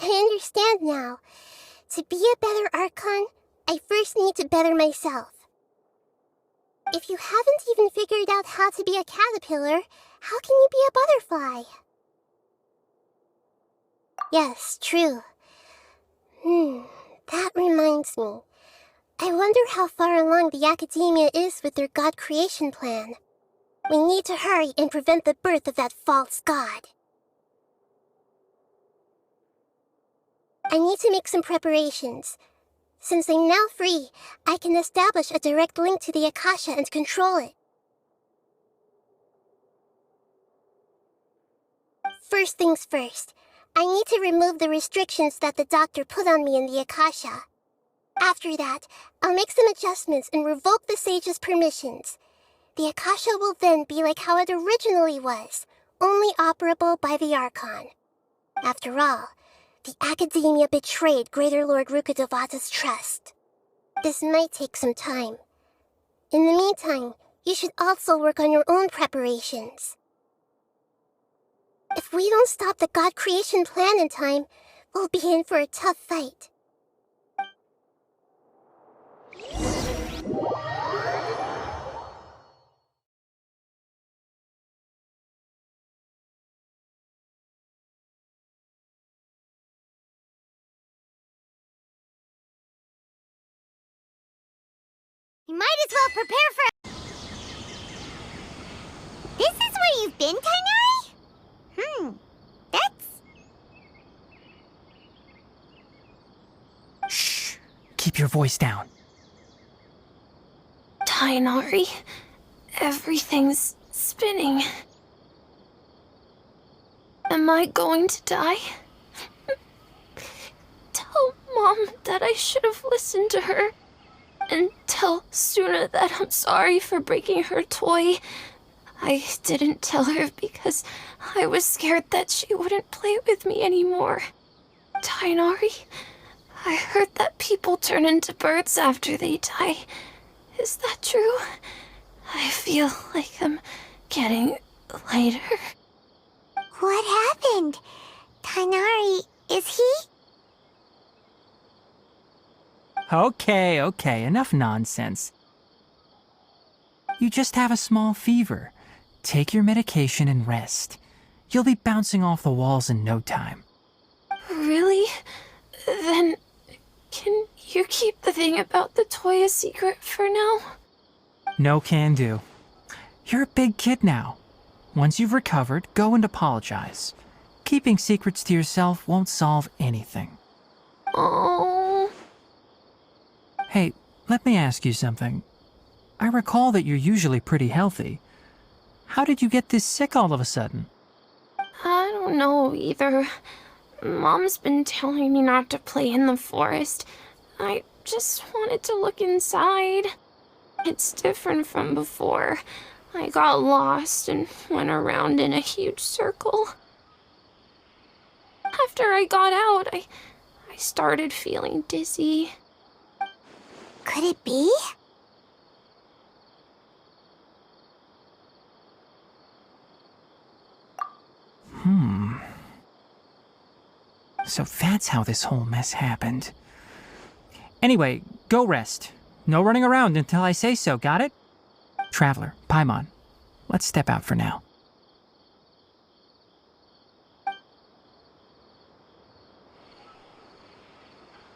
I understand now. To be a better Archon, I first need to better myself. If you haven't even figured out how to be a caterpillar, how can you be a butterfly? Yes, true. That reminds me. I wonder how far along the Academia is with their god creation plan. We need to hurry and prevent the birth of that false god. I need to make some preparations. Since I'm now free, I can establish a direct link to the Akasha and control it. First things first, I need to remove the restrictions that the doctor put on me in the Akasha. After that, I'll make some adjustments and revoke the sage's permissions. The Akasha will then be like how it originally was, only operable by the Archon. After all, the Academia betrayed Greater Lord Rukkhadevata's trust. This might take some time. In the meantime, you should also work on your own preparations. If we don't stop the god creation plan in time, we'll be in for a tough fight. You might might as well prepare for... This is where you've been, Tainari? That's... Shh. Keep your voice down. Tainari, everything's spinning. Am I going to die? Tell Mom that I should have listened to her. And tell Suna that I'm sorry for breaking her toy. I didn't tell her because I was scared that she wouldn't play with me anymore. Tainari, I heard that people turn into birds after they die. Is that true? I feel like I'm getting lighter. What happened? Tainari, is he? Okay, enough nonsense. You just have a small fever. Take your medication and rest. You'll be bouncing off the walls in no time. Really? Then, can you keep the thing about the toy a secret for now? No can do. You're a big kid now. Once you've recovered, go and apologize. Keeping secrets to yourself won't solve anything. Oh. Hey, let me ask you something. I recall that you're usually pretty healthy. How did you get this sick all of a sudden? I don't know either. Mom's been telling me not to play in the forest. I just wanted to look inside. It's different from before. I got lost and went around in a huge circle. After I got out, I started feeling dizzy. Could it be? So that's how this whole mess happened. Anyway, go rest. No running around until I say so, got it? Traveler, Paimon, let's step out for now.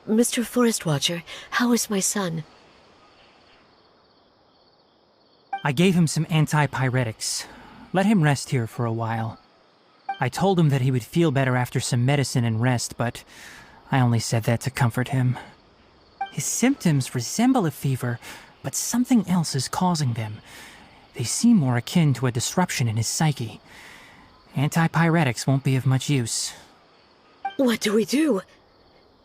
Mr. Forest Watcher, how is my son? I gave him some antipyretics. Let him rest here for a while. I told him that he would feel better after some medicine and rest, but I only said that to comfort him. His symptoms resemble a fever, but something else is causing them. They seem more akin to a disruption in his psyche. Antipyretics won't be of much use. What do we do?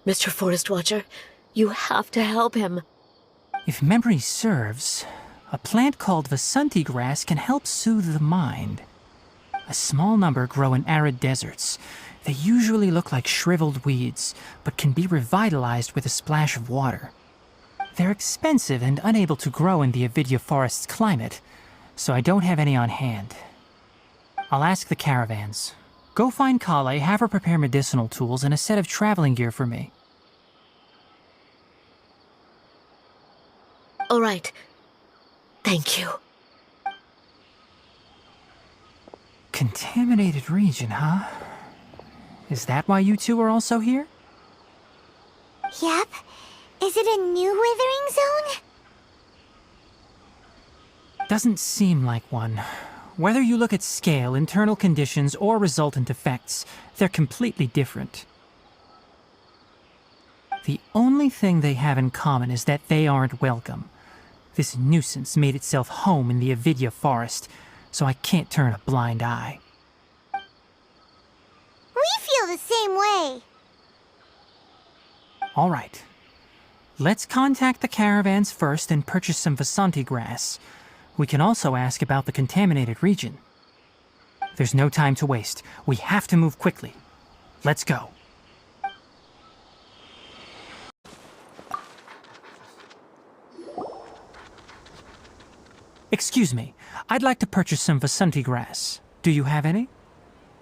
Mr. Forest Watcher, you have to help him. If memory serves, a plant called Vasanti grass can help soothe the mind. A small number grow in arid deserts. They usually look like shriveled weeds, but can be revitalized with a splash of water. They're expensive and unable to grow in the Avidya forest's climate, so I don't have any on hand. I'll ask the caravans. Go find Kale, have her prepare medicinal tools and a set of traveling gear for me. All right. Thank you. Contaminated region, huh? Is that why you two are also here? Yep. Is it a new withering zone? Doesn't seem like one. Whether you look at scale, internal conditions, or resultant effects, they're completely different. The only thing they have in common is that they aren't welcome. This nuisance made itself home in the Avidya forest, so I can't turn a blind eye. We feel the same way. All right. Let's contact the caravans first and purchase some Vasanti grass. We can also ask about the contaminated region. There's no time to waste. We have to move quickly. Let's go. Excuse me. I'd like to purchase some Vasanti grass. Do you have any?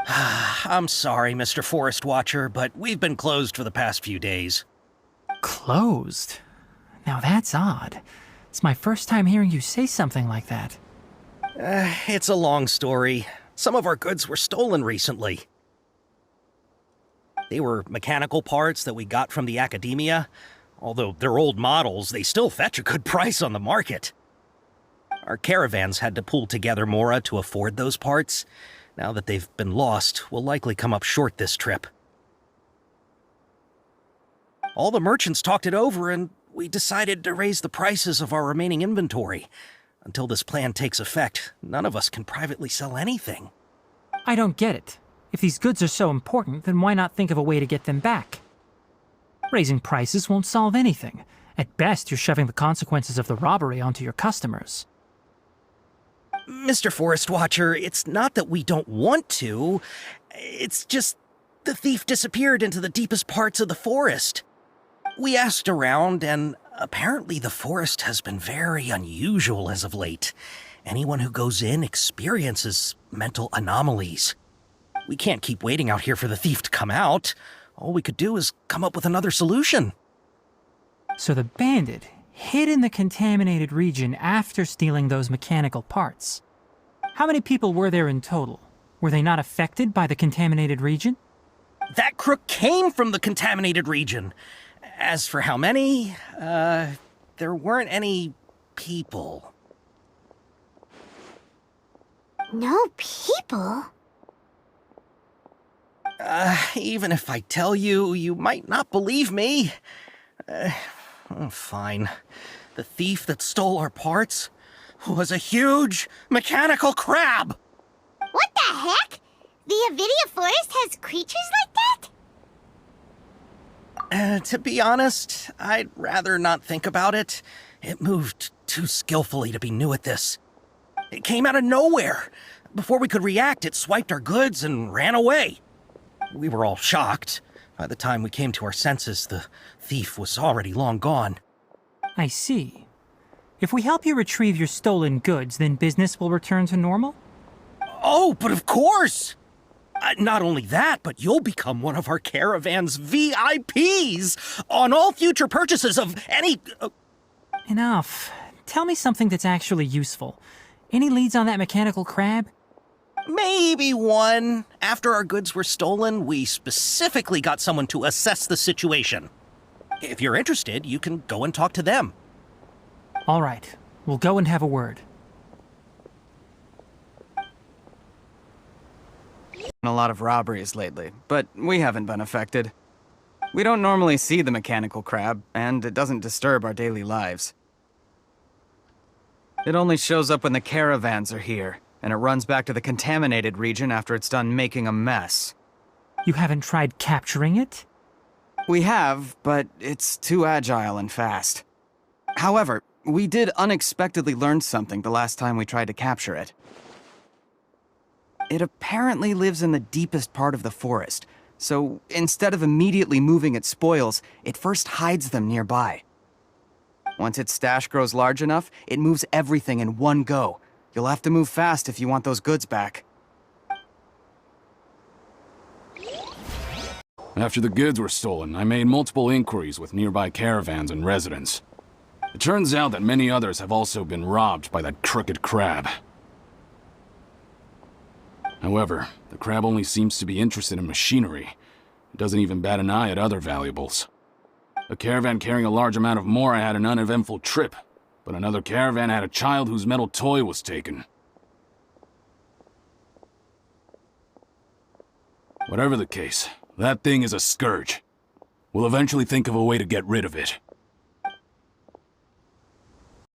I'm sorry, Mr. Forest Watcher, but we've been closed for the past few days. Closed? Now that's odd. It's my first time hearing you say something like that. It's a long story. Some of our goods were stolen recently. They were mechanical parts that we got from the academia. Although they're old models, they still fetch a good price on the market. Our caravans had to pull together Mora to afford those parts. Now that they've been lost, we'll likely come up short this trip. All the merchants talked it over, and we decided to raise the prices of our remaining inventory. Until this plan takes effect, none of us can privately sell anything. I don't get it. If these goods are so important, then why not think of a way to get them back? Raising prices won't solve anything. At best, you're shoving the consequences of the robbery onto your customers. Mr. Forest Watcher, it's not that we don't want to. It's just the thief disappeared into the deepest parts of the forest. We asked around, and apparently the forest has been very unusual as of late. Anyone who goes in experiences mental anomalies. We can't keep waiting out here for the thief to come out. All we could do is come up with another solution. So the bandit hid in the contaminated region after stealing those mechanical parts. How many people were there in total? Were they not affected by the contaminated region? That crook came from the contaminated region. As for how many, there weren't any people. No people? Even if I tell you, you might not believe me. Fine. The thief that stole our parts was a huge mechanical crab! What the heck? The Avidia Forest has creatures like that? To be honest, I'd rather not think about it. It moved too skillfully to be new at this. It came out of nowhere. Before we could react, it swiped our goods and ran away. We were all shocked. By the time we came to our senses, the thief was already long gone. I see. If we help you retrieve your stolen goods, then business will return to normal? Oh, but of course! Not only that, but you'll become one of our caravan's VIPs on all future purchases of any... Enough. Tell me something that's actually useful. Any leads on that mechanical crab? Maybe one. After our goods were stolen, we specifically got someone to assess the situation. If you're interested, you can go and talk to them. All right. We'll go and have a word. A lot of robberies lately, but we haven't been affected. We don't normally see the mechanical crab, and it doesn't disturb our daily lives. It only shows up when the caravans are here, and it runs back to the contaminated region after it's done making a mess. You haven't tried capturing it? We have, but it's too agile and fast. However, we did unexpectedly learn something the last time we tried to capture it. It apparently lives in the deepest part of the forest, so instead of immediately moving its spoils, it first hides them nearby. Once its stash grows large enough, it moves everything in one go. You'll have to move fast if you want those goods back. After the goods were stolen, I made multiple inquiries with nearby caravans and residents. It turns out that many others have also been robbed by that crooked crab. However, the crab only seems to be interested in machinery. It doesn't even bat an eye at other valuables. A caravan carrying a large amount of Mora had an uneventful trip, but another caravan had a child whose metal toy was taken. Whatever the case, that thing is a scourge. We'll eventually think of a way to get rid of it.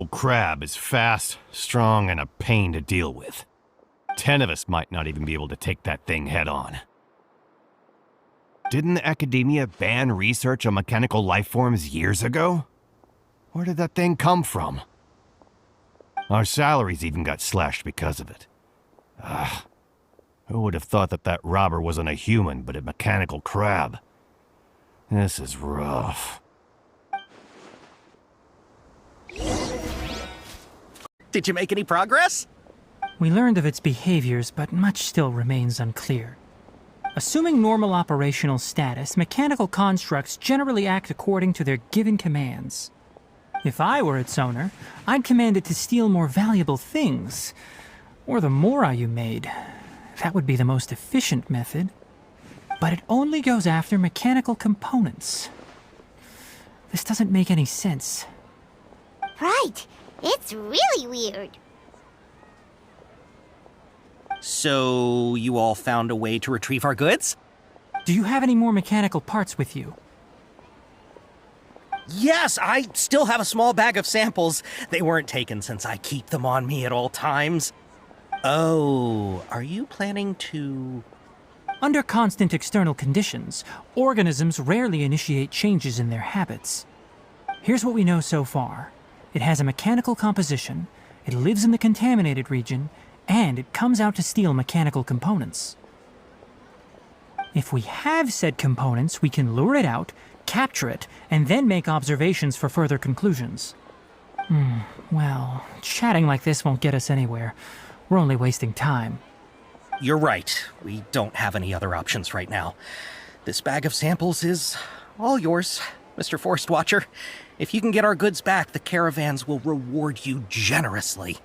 Crab is fast, strong, and a pain to deal with. 10 of us might not even be able to take that thing head-on. Didn't the Academia ban research on mechanical lifeforms years ago? Where did that thing come from? Our salaries even got slashed because of it. Who would have thought that that robber wasn't a human, but a mechanical crab? This is rough. Did you make any progress? We learned of its behaviors, but much still remains unclear. Assuming normal operational status, mechanical constructs generally act according to their given commands. If I were its owner, I'd command it to steal more valuable things. Or the Mora you made. That would be the most efficient method. But it only goes after mechanical components. This doesn't make any sense. Right. It's really weird. So, you all found a way to retrieve our goods? Do you have any more mechanical parts with you? Yes, I still have a small bag of samples. They weren't taken since I keep them on me at all times. Oh, are you planning to... Under constant external conditions, organisms rarely initiate changes in their habits. Here's what we know so far. It has a mechanical composition, it lives in the contaminated region, and it comes out to steal mechanical components. If we have said components, we can lure it out, capture it, and then make observations for further conclusions. Well, chatting like this won't get us anywhere. We're only wasting time. You're right. We don't have any other options right now. This bag of samples is all yours, Mr. Forest Watcher. If you can get our goods back, the caravans will reward you generously.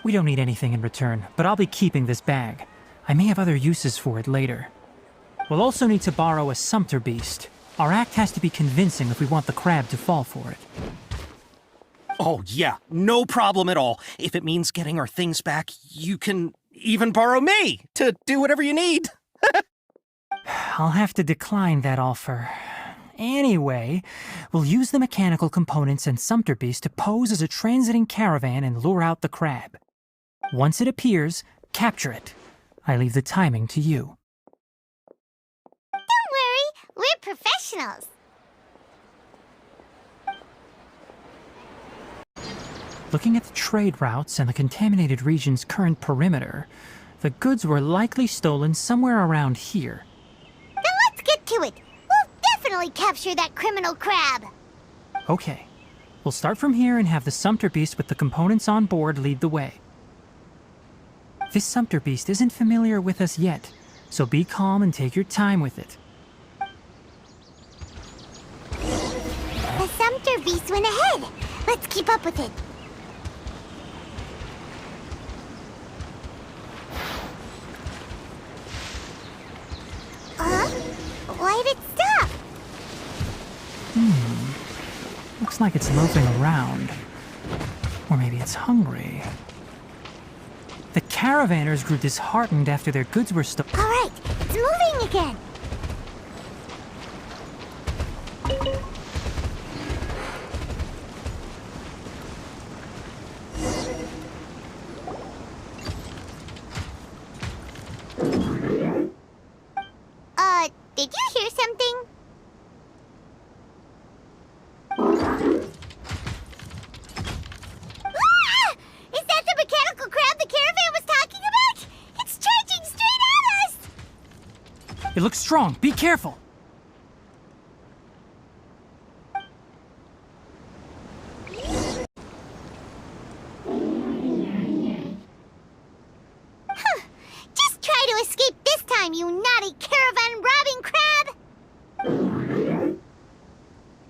We don't need anything in return, but I'll be keeping this bag. I may have other uses for it later. We'll also need to borrow a sumpter beast. Our act has to be convincing if we want the crab to fall for it. Oh, yeah, no problem at all. If it means getting our things back, you can even borrow me to do whatever you need. I'll have to decline that offer. Anyway, we'll use the mechanical components and sumpter beast to pose as a transiting caravan and lure out the crab. Once it appears, capture it. I leave the timing to you. Don't worry, we're professionals. Looking at the trade routes and the contaminated region's current perimeter, the goods were likely stolen somewhere around here. Then let's get to it. We'll definitely capture that criminal crab. Okay, we'll start from here and have the sumpter beast with the components on board lead the way. This sumpter beast isn't familiar with us yet, so be calm and take your time with it. The sumpter beast went ahead. Let's keep up with it. Why did it stop? Looks like it's loafing around. Or maybe it's hungry. The caravanners grew disheartened after their goods were stolen. All right, it's moving again. Did you hear something? Ah! Is that the mechanical crab the caravan was talking about? It's charging straight at us! It looks strong. Be careful. Just try to escape this time, you naughty caravan-robbing crab!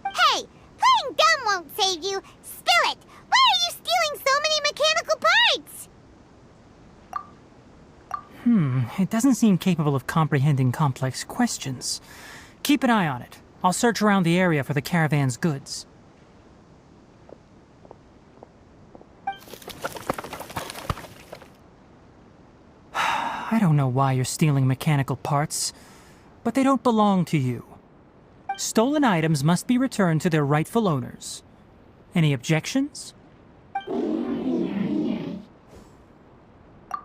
Hey, playing dumb won't save you. Spill it! Why are you stealing so many mechanical parts? It doesn't seem capable of comprehending complex questions. Keep an eye on it. I'll search around the area for the caravan's goods. I don't know why you're stealing mechanical parts, but they don't belong to you. Stolen items must be returned to their rightful owners. Any objections?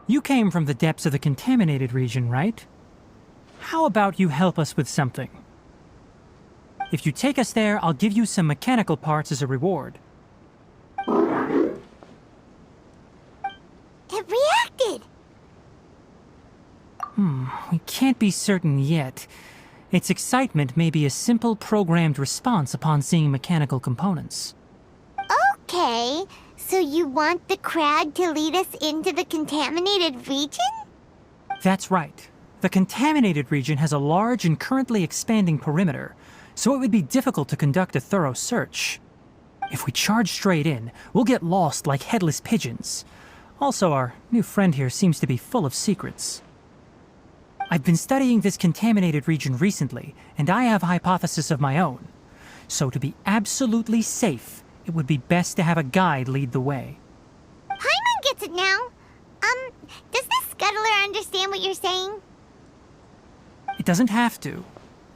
You came from the depths of the contaminated region, right? How about you help us with something? If you take us there, I'll give you some mechanical parts as a reward. It reacted! We can't be certain yet. Its excitement may be a simple programmed response upon seeing mechanical components. Okay, so you want the crab to lead us into the contaminated region? That's right. The contaminated region has a large and currently expanding perimeter, so it would be difficult to conduct a thorough search. If we charge straight in, we'll get lost like headless pigeons. Also, our new friend here seems to be full of secrets. I've been studying this contaminated region recently, and I have a hypothesis of my own. So to be absolutely safe, it would be best to have a guide lead the way. Paimon gets it now. Does the scuttler understand what you're saying? It doesn't have to,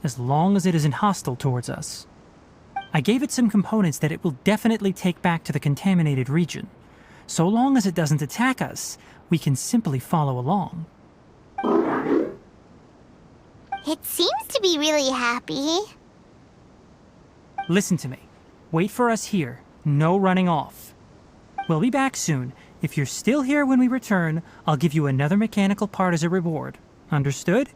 as long as it isn't hostile towards us. I gave it some components that it will definitely take back to the contaminated region. So long as it doesn't attack us, we can simply follow along. It seems to be really happy. Listen to me. Wait for us here. No running off. We'll be back soon. If you're still here when we return, I'll give you another mechanical part as a reward. Understood?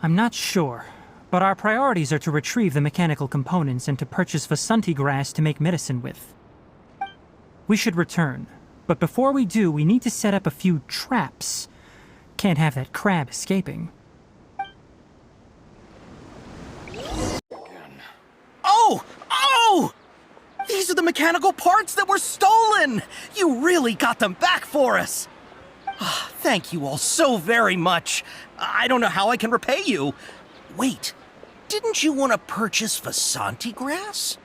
I'm not sure, but our priorities are to retrieve the mechanical components and to purchase Vasanti grass to make medicine with. We should return, but before we do, we need to set up a few traps. Can't have that crab escaping. Oh! Oh! These are the mechanical parts that were stolen! You really got them back for us! Thank you all so very much. I don't know how I can repay you. Wait, didn't you want to purchase Vasanti grass?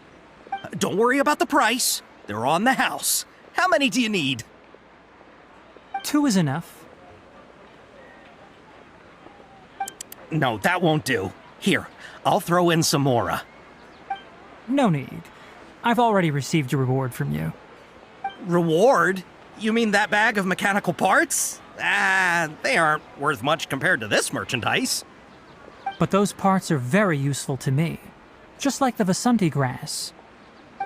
Don't worry about the price. They're on the house. How many do you need? 2 is enough. No, that won't do. Here, I'll throw in some more. No need. I've already received a reward from you. Reward? You mean that bag of mechanical parts? They aren't worth much compared to this merchandise. But those parts are very useful to me. Just like the Vasanti grass.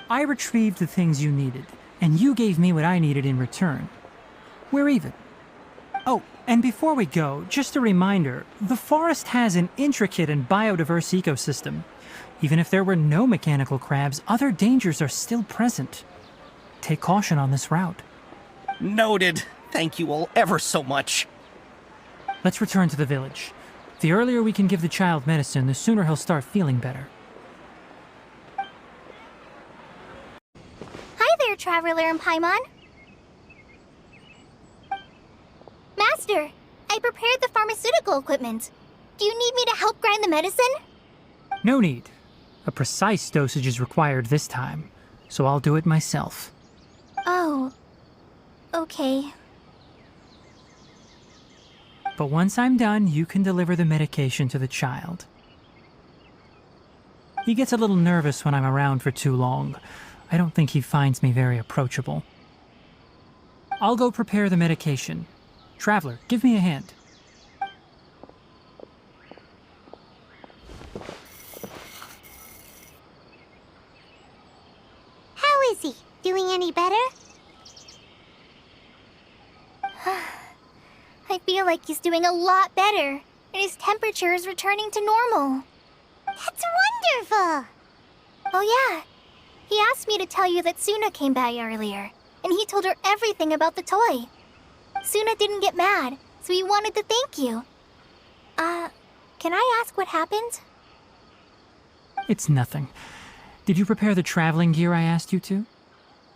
I retrieved the things you needed, and you gave me what I needed in return. We're even. Oh, and before we go, just a reminder, the forest has an intricate and biodiverse ecosystem. Even if there were no mechanical crabs, other dangers are still present. Take caution on this route. Noted. Thank you all ever so much. Let's return to the village. The earlier we can give the child medicine, the sooner he'll start feeling better. Hi there, Traveler and Paimon. Master, I prepared the pharmaceutical equipment. Do you need me to help grind the medicine? No need. A precise dosage is required this time, so I'll do it myself. Oh. Okay. But once I'm done, you can deliver the medication to the child. He gets a little nervous when I'm around for too long. I don't think he finds me very approachable. I'll go prepare the medication. Traveler, give me a hand. How is he? Doing any better? I feel like he's doing a lot better, and his temperature is returning to normal. That's wonderful! Oh yeah, he asked me to tell you that Suna came by earlier, and he told her everything about the toy. Suna didn't get mad, so he wanted to thank you. Can I ask what happened? It's nothing. Did you prepare the traveling gear I asked you to?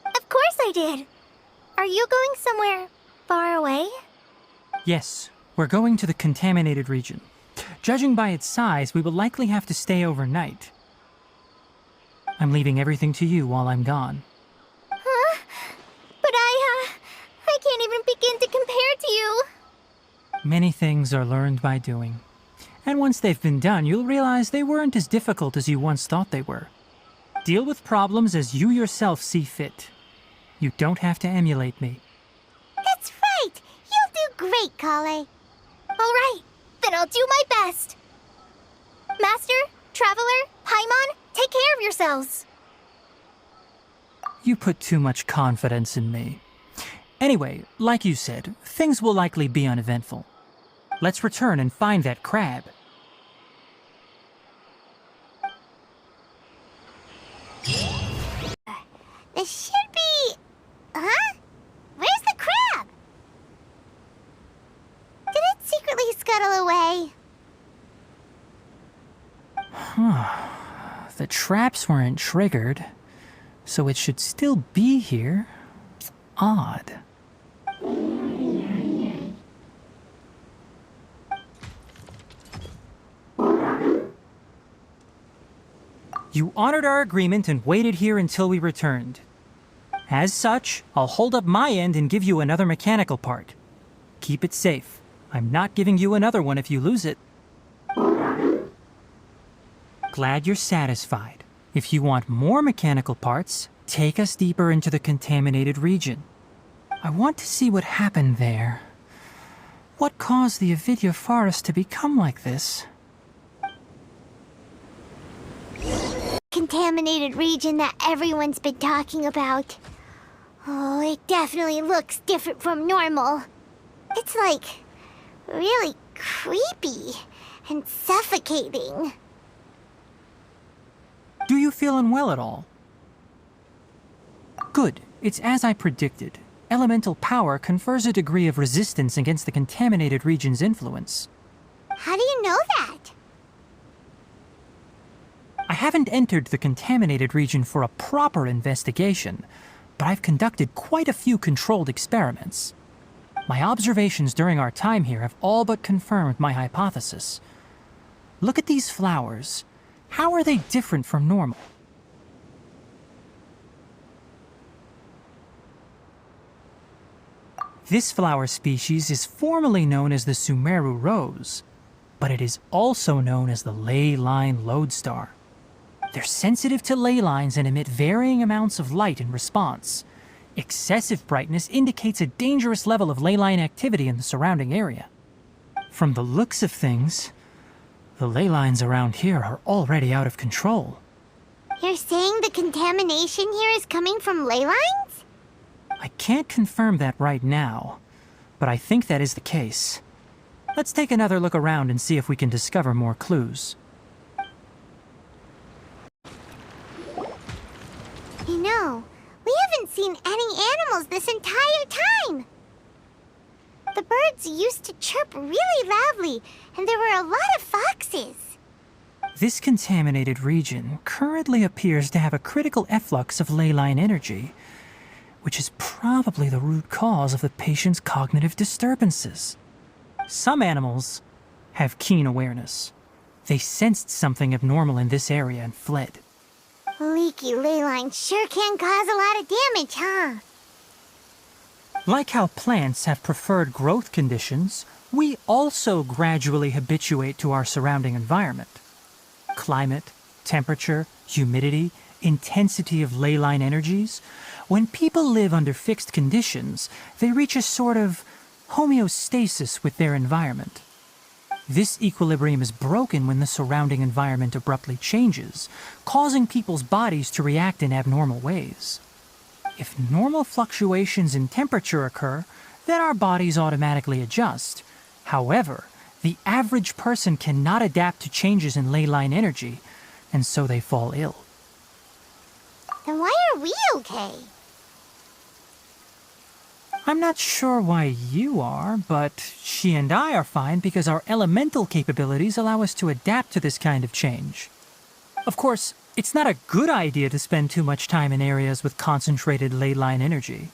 Of course I did! Are you going somewhere far away? Yes, we're going to the contaminated region. Judging by its size, we will likely have to stay overnight. I'm leaving everything to you while I'm gone. Huh? But I can't even begin to compare to you. Many things are learned by doing. And once they've been done, you'll realize they weren't as difficult as you once thought they were. Deal with problems as you yourself see fit. You don't have to emulate me. That's right! You'll do great, Kale. All right, then I'll do my best. Master, Traveler, Paimon, take care of yourselves. You put too much confidence in me. Anyway, like you said, things will likely be uneventful. Let's return and find that crab. There should be... Huh? Where's the crab? Did it secretly scuttle away? Huh. The traps weren't triggered, so it should still be here. Odd. You honored our agreement and waited here until we returned. As such, I'll hold up my end and give you another mechanical part. Keep it safe. I'm not giving you another one if you lose it. Glad you're satisfied. If you want more mechanical parts, take us deeper into the contaminated region. I want to see what happened there. What caused the Avidya forest to become like this? Contaminated region that everyone's been talking about. Oh, it definitely looks different from normal. It's like really creepy and suffocating. Do you feel unwell at all? Good. It's as I predicted. Elemental power confers a degree of resistance against the contaminated region's influence. How do you know that? I haven't entered the contaminated region for a proper investigation, but I've conducted quite a few controlled experiments. My observations during our time here have all but confirmed my hypothesis. Look at these flowers. How are they different from normal? This flower species is formally known as the Sumeru rose, but it is also known as the ley line lodestar. They're sensitive to ley lines and emit varying amounts of light in response. Excessive brightness indicates a dangerous level of ley line activity in the surrounding area. From the looks of things, the ley lines around here are already out of control. You're saying the contamination here is coming from ley lines? I can't confirm that right now, but I think that is the case. Let's take another look around and see if we can discover more clues. You know, we haven't seen any animals this entire time. The birds used to chirp really loudly, and there were a lot of foxes. This contaminated region currently appears to have a critical efflux of ley line energy, which is probably the root cause of the patient's cognitive disturbances. Some animals have keen awareness. They sensed something abnormal in this area and fled. Leaky ley lines sure can cause a lot of damage, huh? Like how plants have preferred growth conditions, we also gradually habituate to our surrounding environment. Climate, temperature, humidity, intensity of ley line energies. When people live under fixed conditions, they reach a sort of homeostasis with their environment. This equilibrium is broken when the surrounding environment abruptly changes, causing people's bodies to react in abnormal ways. If normal fluctuations in temperature occur, then our bodies automatically adjust. However, the average person cannot adapt to changes in ley line energy, and so they fall ill. Then why are we okay? I'm not sure why you are, but she and I are fine because our elemental capabilities allow us to adapt to this kind of change. Of course, it's not a good idea to spend too much time in areas with concentrated ley line energy.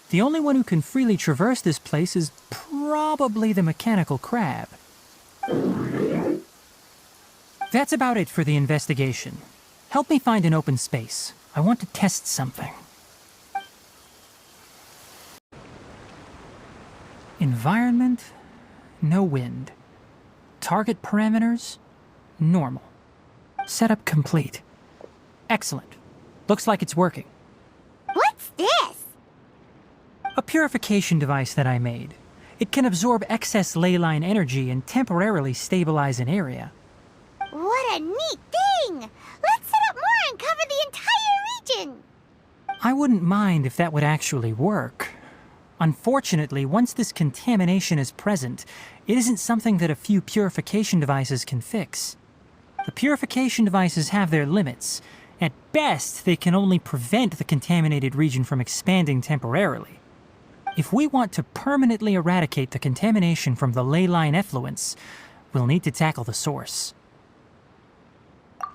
The only one who can freely traverse this place is probably the mechanical crab. That's about it for the investigation. Help me find an open space. I want to test something. Environment, no wind. Target parameters, normal. Setup complete. Excellent. Looks like it's working. What's this? A purification device that I made. It can absorb excess ley line energy and temporarily stabilize an area. What a neat thing! Let's set up more and cover the entire region! I wouldn't mind if that would actually work. Unfortunately, once this contamination is present, it isn't something that a few purification devices can fix. The purification devices have their limits. At best, they can only prevent the contaminated region from expanding temporarily. If we want to permanently eradicate the contamination from the ley line effluents, we'll need to tackle the source.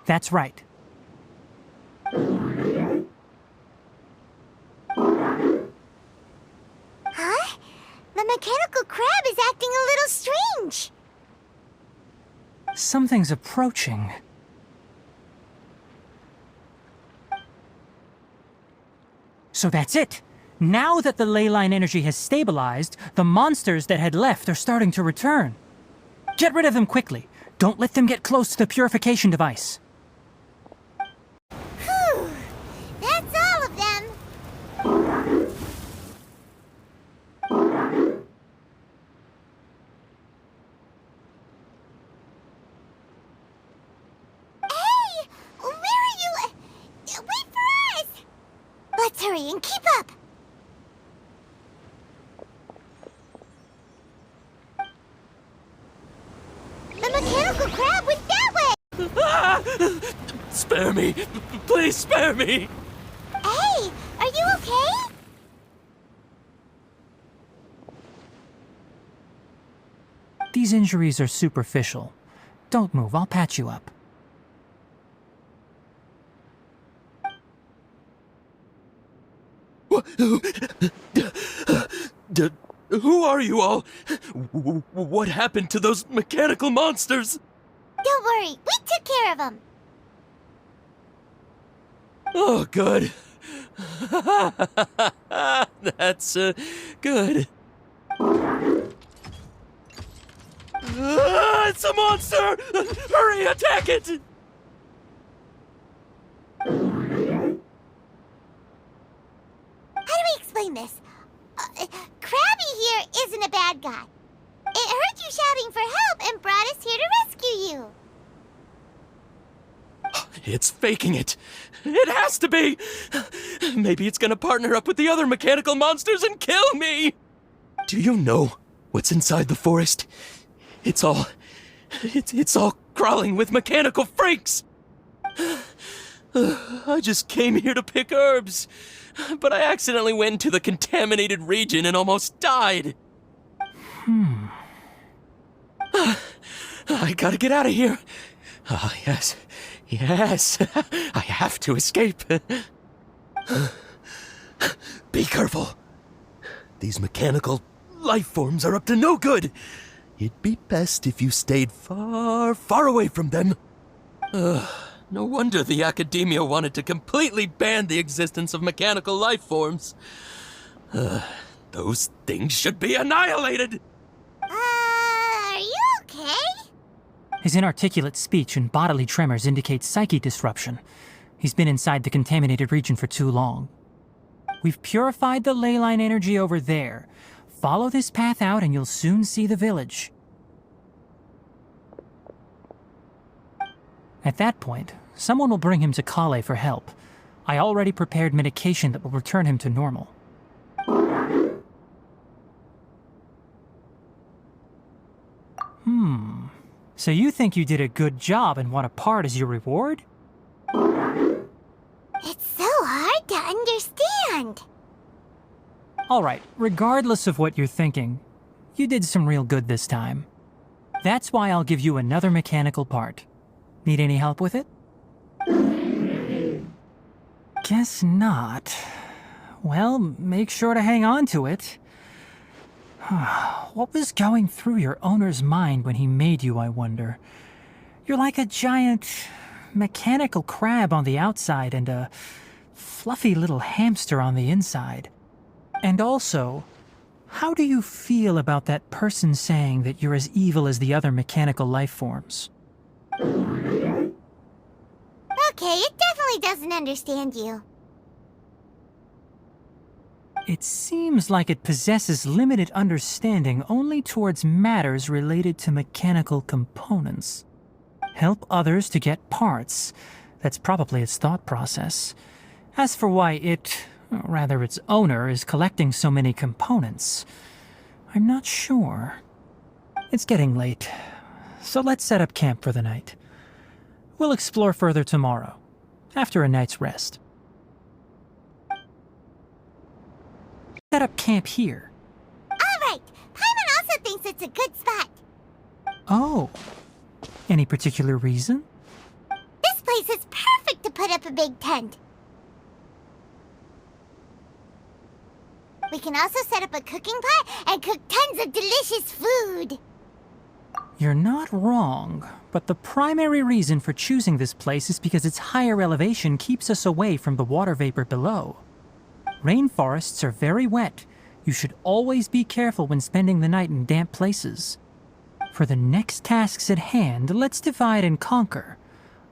That's right. Huh? The mechanical crab is acting a little strange. Something's approaching. So that's it. Now that the ley line energy has stabilized, the monsters that had left are starting to return. Get rid of them quickly. Don't let them get close to the purification device. Whew. That's all of them. Hey! Where are you? Wait for us! Let's hurry and keep up! The mechanical crab went that way! Ah! Spare me! Please spare me! Hey! Are you okay? These injuries are superficial. Don't move, I'll patch you up. Who are you all? What happened to those mechanical monsters? Don't worry, we took care of them. Oh, good. That's good. It's a monster! Hurry, attack it! How do we explain this? Krabby here isn't a bad guy. It heard you shouting for help and brought us here to rescue you. It's faking it. It has to be. Maybe it's gonna partner up with the other mechanical monsters and kill me. Do you know what's inside the forest? It's all crawling with mechanical freaks. I just came here to pick herbs, but I accidentally went into the contaminated region and almost died. I gotta get out of here. Ah, yes. Yes. I have to escape. Be careful. These mechanical life forms are up to no good. It'd be best if you stayed far, far away from them. No wonder the Academia wanted to completely ban the existence of mechanical life forms. Those things should be annihilated! Are you okay? His inarticulate speech and bodily tremors indicate psyche disruption. He's been inside the contaminated region for too long. We've purified the ley line energy over there. Follow this path out and you'll soon see the village. At that point, someone will bring him to Kale for help. I already prepared medication that will return him to normal. So you think you did a good job and want a part as your reward? It's so hard to understand. Alright, regardless of what you're thinking, you did some real good this time. That's why I'll give you another mechanical part. Need any help with it? Guess not. Well, make sure to hang on to it. What was going through your owner's mind when he made you, I wonder? You're like a giant mechanical crab on the outside and a fluffy little hamster on the inside. And also, how do you feel about that person saying that you're as evil as the other mechanical life forms? Okay, it definitely doesn't understand you. It seems like it possesses limited understanding only towards matters related to mechanical components. Help others to get parts. That's probably its thought process. As for why it, or rather its owner, is collecting so many components, I'm not sure. It's getting late, so let's set up camp for the night. We'll explore further tomorrow, after a night's rest. Set up camp here. Alright, Paimon also thinks it's a good spot. Oh. Any particular reason? This place is perfect to put up a big tent. We can also set up a cooking pot and cook tons of delicious food. You're not wrong, but the primary reason for choosing this place is because its higher elevation keeps us away from the water vapor below. Rainforests are very wet. You should always be careful when spending the night in damp places. For the next tasks at hand, let's divide and conquer.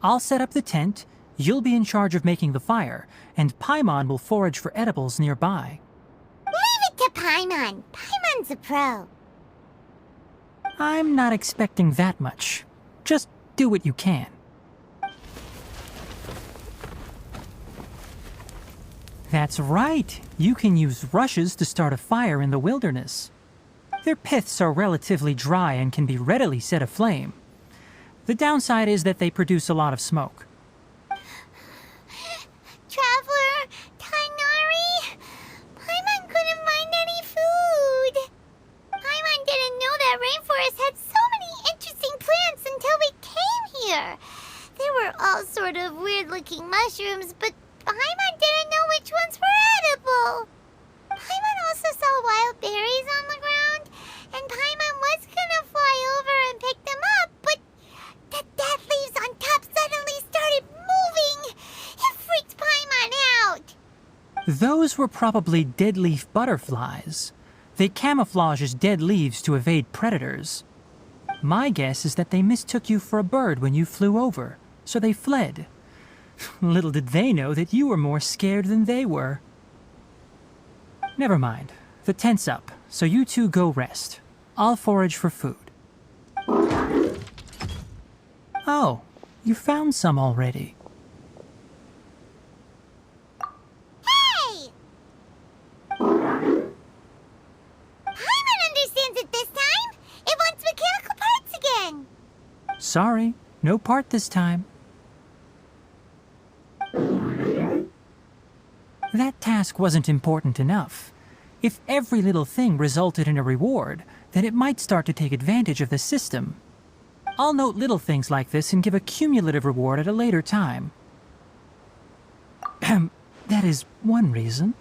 I'll set up the tent, you'll be in charge of making the fire, and Paimon will forage for edibles nearby. Leave it to Paimon. Paimon's a pro. I'm not expecting that much. Just do what you can. That's right. You can use rushes to start a fire in the wilderness. Their piths are relatively dry and can be readily set aflame. The downside is that they produce a lot of smoke. Traveler, Tainari, Paimon couldn't find any food. Paimon didn't know that rainforest had so many interesting plants until we came here. They were all sort of weird-looking mushrooms, but Paimon didn't know which ones were edible. Paimon also saw wild berries on the ground, and Paimon was gonna fly over and pick them up, but the dead leaves on top suddenly started moving. It freaked Paimon out. Those were probably dead leaf butterflies. They camouflage as dead leaves to evade predators. My guess is that they mistook you for a bird when you flew over, so they fled. Little did they know that you were more scared than they were. Never mind. The tent's up, so you two go rest. I'll forage for food. Oh, you found some already. Hey! Paimon understands it this time. It wants mechanical parts again. Sorry, no part this time. That task wasn't important enough. If every little thing resulted in a reward, then it might start to take advantage of the system. I'll note little things like this and give a cumulative reward at a later time. That is one reason.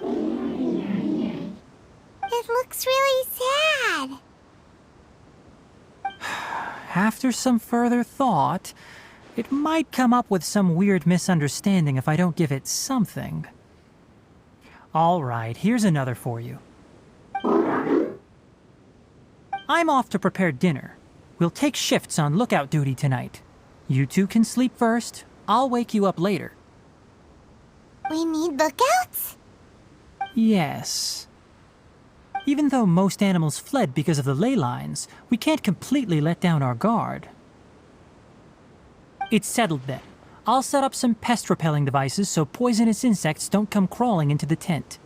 It looks really sad. After some further thought, it might come up with some weird misunderstanding if I don't give it something. All right, here's another for you. I'm off to prepare dinner. We'll take shifts on lookout duty tonight. You two can sleep first. I'll wake you up later. We need lookouts? Yes. Even though most animals fled because of the ley lines, we can't completely let down our guard. It's settled then. I'll set up some pest-repelling devices so poisonous insects don't come crawling into the tent.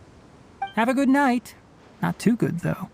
Have a good night. Not too good, though.